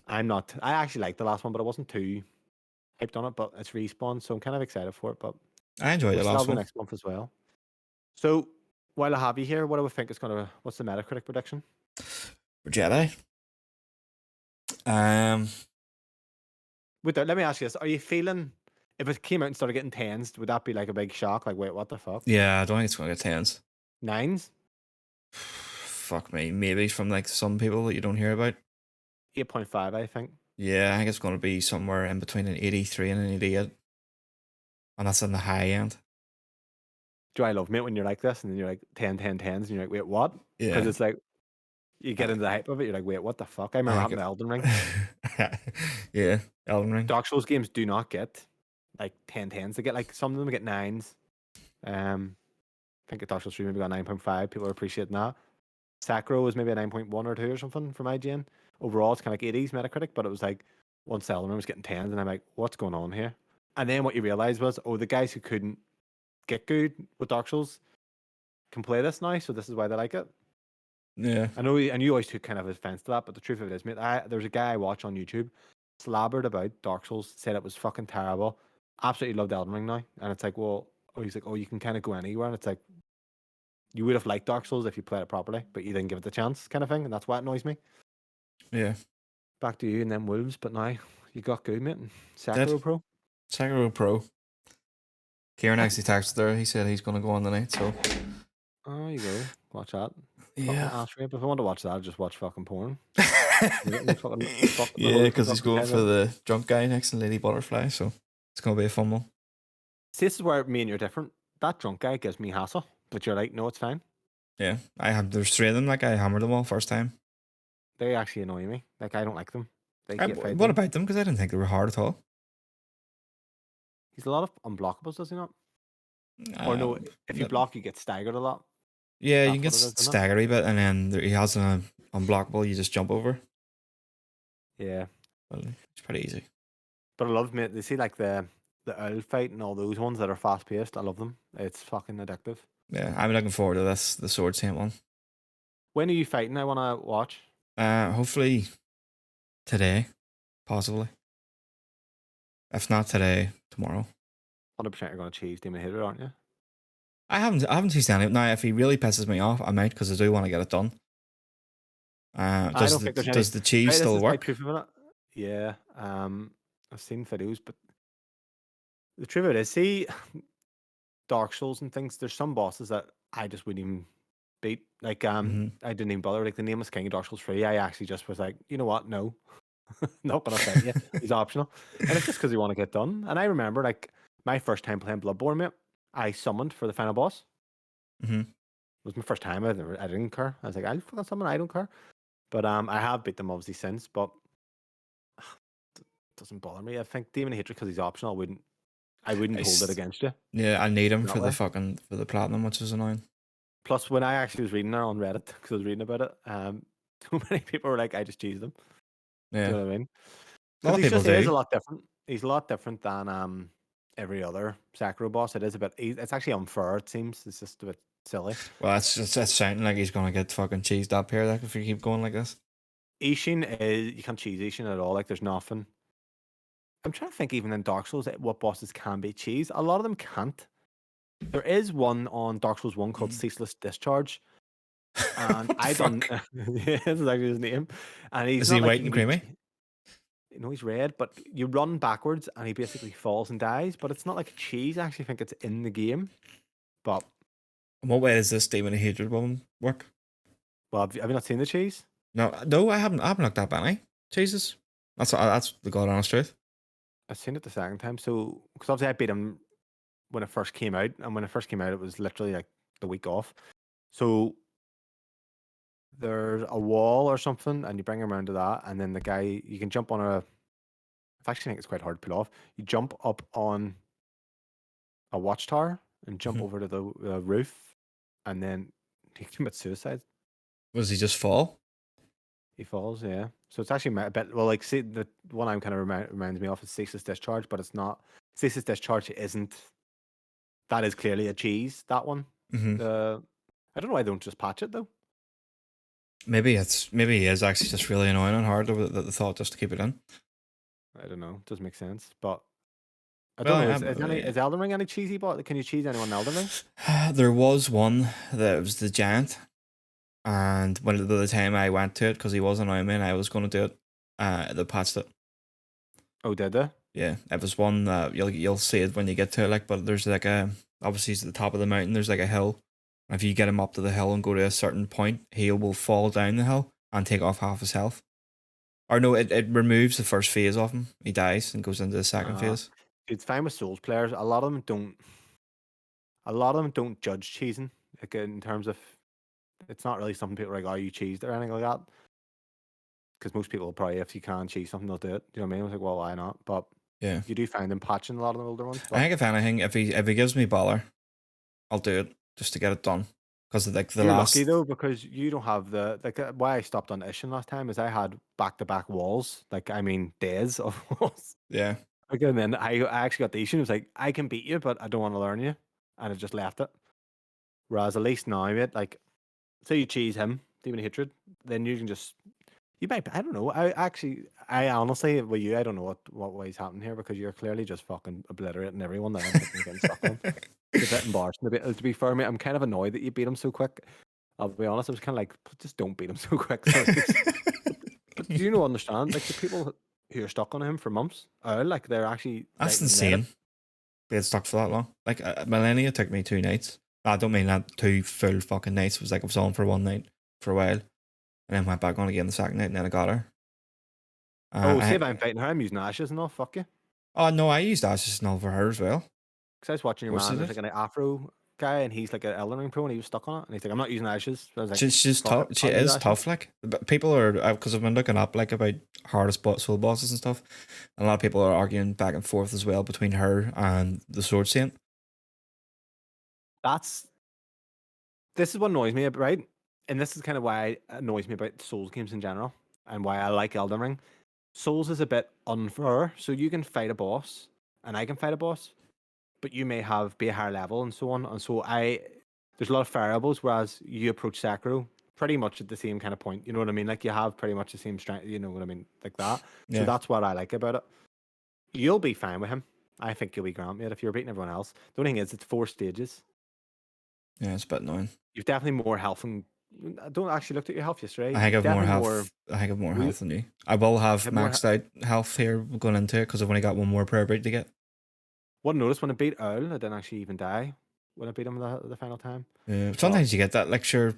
I actually liked the last one, but I wasn't too hyped on it. But it's Respawn, so I'm kind of excited for it. But I enjoyed the last the one. next month as well. So while I have you here, what do we think is what's the Metacritic prediction? For Jedi. Let me ask you this: are you feeling, if it came out and started getting tens, would that be like a big shock? Like, wait, what the fuck? Yeah, I don't think it's going to get tens. 9s? Fuck me. Maybe from like some people that you don't hear about. 8.5, I think. Yeah, I think it's going to be somewhere in between an 83 and an 88. And that's on the high end. Do I love, mate, when you're like this and then you're like 10, 10, 10s and you're like, wait, what? Yeah. Because it's like, you get into the hype of it, you're like, wait, what the fuck? I remember having the Elden Ring. Yeah, Elden Ring. Dark Souls games do not get like 10, 10s. They get like, some of them get 9s. I think Dark Souls 3 maybe got 9.5. People are appreciating that. Sekiro was maybe a 9.1 or 2 or something from IGN. Overall, it's kind of like 80s Metacritic, but it was like, once Elden Ring was getting 10s, and I'm like, what's going on here? And then what you realize was, the guys who couldn't get good with Dark Souls can play this now, so this is why they like it. Yeah. I know, and you always took kind of offense to that, but the truth of it is, mate, there's a guy I watch on YouTube, slabbered about Dark Souls, said it was fucking terrible. Absolutely loved Elden Ring now. And it's like, he's like, you can kind of go anywhere. And it's like, you would have liked Dark Souls if you played it properly, but you didn't give it the chance, kind of thing. And that's why it annoys me. Yeah. Back to you and then Wolves, but now you got good, mate. Sekiro Pro. Sekiro Pro. Kieran actually texted there. He said he's going to go on tonight, so. Oh, you go. Watch that. Yeah. If I want to watch that, I'll just watch fucking porn. Yeah, because he's going for the drunk guy next to Lady Butterfly, so it's going to be a fun one. See, this is where me and you're different. That drunk guy gives me hassle, but you're like, no, it's fine. Yeah, there's 3 of them. Like, I hammered them all first time. They actually annoy me. Like, I don't like them. What about them? Because I didn't think they were hard at all. He's a lot of unblockables, does he not? Or no, if you block, you get staggered a lot. Yeah, you can get staggered a bit, and then he has an unblockable you just jump over. Yeah. Well, it's pretty easy. But I love, mate, they see like the owl fight and all those ones that are fast paced. I love them. It's fucking addictive. Yeah, I'm looking forward to this, the Sword Saint one. When are you fighting? I want to watch. Hopefully today, possibly. If not today, tomorrow. 100% you're going to cheese Demon Hater, aren't you? I haven't cheesed any. Now, if he really pisses me off, I might, because I do want to get it done. Does the cheese still work? Yeah. I've seen videos, but the truth of it is, see, Dark Souls and things, there's some bosses that I just wouldn't even beat. Like Mm-hmm. I didn't even bother. Like the Nameless King of Dark Souls 3, I actually just was like, you know what? No, not gonna fight you. He's optional, and it's just because you want to get done. And I remember like my first time playing Bloodborne, mate. I summoned for the final boss. Mm-hmm. It was my first time. I didn't care. I was like, I'll fucking summon. I don't care. But I have beat them obviously since. But it doesn't bother me. I think Demon of Hatred because he's optional. I wouldn't hold it against you Yeah, I need him that for the way. for the platinum, which is annoying. Plus, when I actually was reading there on Reddit because I was reading about it, so many people were like, "I just cheesed him." Do Yeah, you know what I mean? a lot Because of people he is do. a lot different. He's a lot different than every other Sekiro boss. It is a bit. It's actually unfair. It seems it's just a bit silly. Well, it's sounding like he's gonna get fucking cheesed up here. Like if we keep going like this. Ishin is you can't cheese Ishin at all. Like there's nothing. I'm trying to think even in Dark Souls what bosses can be cheese. A lot of them can't. There is one on Dark Souls 1 called Ceaseless Discharge. And What the I done fuck? yeah, this is actually his name. And he's Is he not like white you and can be creamy? you know he's red, but you run backwards and he basically falls and dies. But it's not like a cheese. I actually think it's in the game. But In what way does this Demon of Hatred woman work? well, have you not seen the cheese? No, no, I haven't. I haven't looked that many. Jesus, that's the god honest truth. I've seen it the second time. So because obviously I beat him when it first came out, and when it first came out, it was literally like the week off. So there's a wall or something, and you bring him around to that, and then the guy you can jump on a. I actually think it's quite hard to pull off. You jump up on a watchtower and jump Mhm. over to the roof, and then he commits suicide. Was he just fall? He falls, yeah. So it's actually a bit well, like see the one I'm kind of reminds me of is Ceaseless Discharge, but it's not. Ceaseless Discharge isn't. That is clearly a cheese. That one. Mm-hmm. The I don't know why they don't just patch it though. Maybe he is actually just really annoying and hard the thought just to keep it in. I don't know. It doesn't make sense, but I don't Well, know. Is Elden Ring any cheesy? But can you cheese anyone in Elden Ring? there was one that was the giant, and when the time I went to it because he was annoying me and I was going to do it, they patched it. Oh, did they? Yeah, it was one that you'll see it when you get to it. Like, but there's like a obviously he's at the top of the mountain. There's like a hill. And if you get him up to the hill and go to a certain point, he will fall down the hill and take off half his health. Or no, it removes the first phase of him. He dies and goes into the second Uh, phase. it's fine with Souls players. A lot of them don't. A lot of them don't judge cheesing. Like in terms of, it's not really something people are like, "Oh, you cheesed" or anything like that. Because most people will probably, if you can cheese something, they'll do it. You know what I mean? I was like, well, why not? But Yeah, you do find them patching a lot of the older ones. I But think if anything, if he gives me bother, I'll do it just to get it done. Because like the you're lucky last, though because you don't have the like. Why I stopped on Ishin last time is I had back to back walls. Like I mean, days of walls. yeah, Like, and then I actually got the Ishin. It was like I can beat you, but I don't want to learn you, and I just left it. Whereas at least now, mate, like say you cheese him, Demon of Hatred, then you can just you might. I don't know. I honestly, with you, I don't know what way's happening here because you're clearly just fucking obliterating everyone that I'm fucking getting stuck on. It's a bit embarrassing. To be fair, mate, I'm kind of annoyed that you beat him so quick. I'll be honest. I was kind of like, just don't beat him so quick. So but do you know understand? Like the people who are stuck on him for months are like they're actually that's writing in Reddit. insane. Being stuck for that long. Like Millennia took me 2 nights. I don't mean that 2 full fucking nights. It was like I was on for one night for a while, and then went back on again the second night, and then I got her. Oh, see if I'm fighting her, I'm using ashes and all. Fuck you. Oh no, I used Ashes and all for her as well. Because I was watching Of your course man. I There's did. like an Afro guy, and he's like an Elden Ring pro, and he was stuck on it. And he's like, I'm not using ashes. So I was like, She's fuck it, tough. She I'll use is ashes. tough. Like, but people are because I've been looking up like about hardest soul bosses and stuff. And a lot of people are arguing back and forth as well between her and the Sword Saint. That's this is what annoys me, right? And this is kind of why it annoys me about Souls games in general, and why I like Elden Ring. Souls is a bit unfair, so you can fight a boss, and I can fight a boss, but you may have be a higher level and so on. And so there's a lot of variables, whereas you approach Sekiro pretty much at the same kind of point. You know what I mean? Like you have pretty much the same strength. You know what I mean? Like that. So Yeah, that's what I like about it. You'll be fine with him. I think you'll be grand, mate, if you're beating everyone else. The only thing is, it's 4 stages. yeah, it's a bit annoying. You've definitely more health and I don't actually looked at your health yesterday. I think You've I've more definitely more. health. I think I've more We health than you. I will have have more. maxed out health here going into it because I've only got one more prayer break to get. What I noticed when I beat Earl, I didn't actually even die when I beat him the final time. Yeah, But sometimes you get that. Like, sure,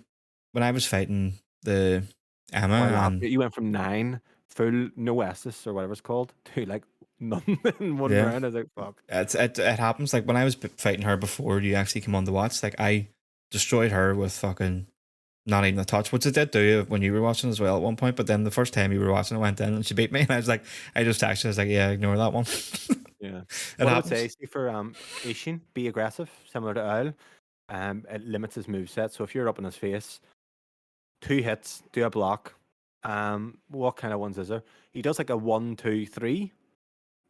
when I was fighting the Emma While and you went from 9 full no Estus or whatever it's called to like none in one yeah, round. I was like, fuck. it happens. Like when I was fighting her before you actually come on the watch, like I destroyed her with fucking not even a touch, which it did do when you were watching as well at one point. But then the first time you were watching, I went in and she beat me, and I was like, I just texted, I was like, yeah, ignore that one. Yeah. It What I would say, happens. see for Ishin, be aggressive, similar to Owl. It limits his moveset. So if you're up in his face, 2 hits, do a block. What kind of ones is there? He does like a 1, 2, 3.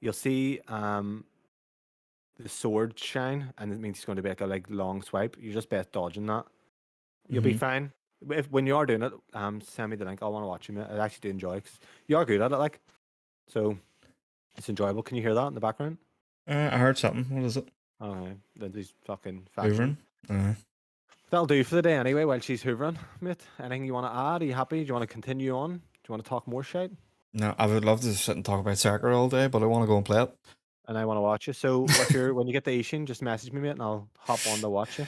You'll see the sword shine, and it means he's going to be like a long swipe. You're just best dodging that. You'll be Mhm. fine. If when you are doing it, send me the link. I want to watch you. I actually do enjoy it 'cause you are good at it, like so. It's enjoyable. Can you hear that in the background? I heard something. What is it? Okay, Lindsay's fucking factoring. Hoovering. Uh, That'll do for the day anyway. While she's hoovering, mate. Anything you want to add? Are you happy? Do you want to continue on? Do you want to talk more shit? no, I would love to sit and talk about Sekiro all day, but I want to go and play it. And I want to watch you. So if you're when you get the Asian, just message me, mate, and I'll hop on to watch you.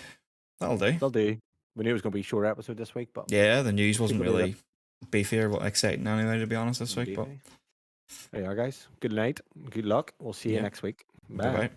That'll do. They'll do. We knew it was going to be a short episode this week, but Yeah, the news wasn't people do that. really beefy or exciting anyway, to be honest, this week. But There you are, guys. Good night. Good luck. We'll see you yeah, next week. bye Bye. bye.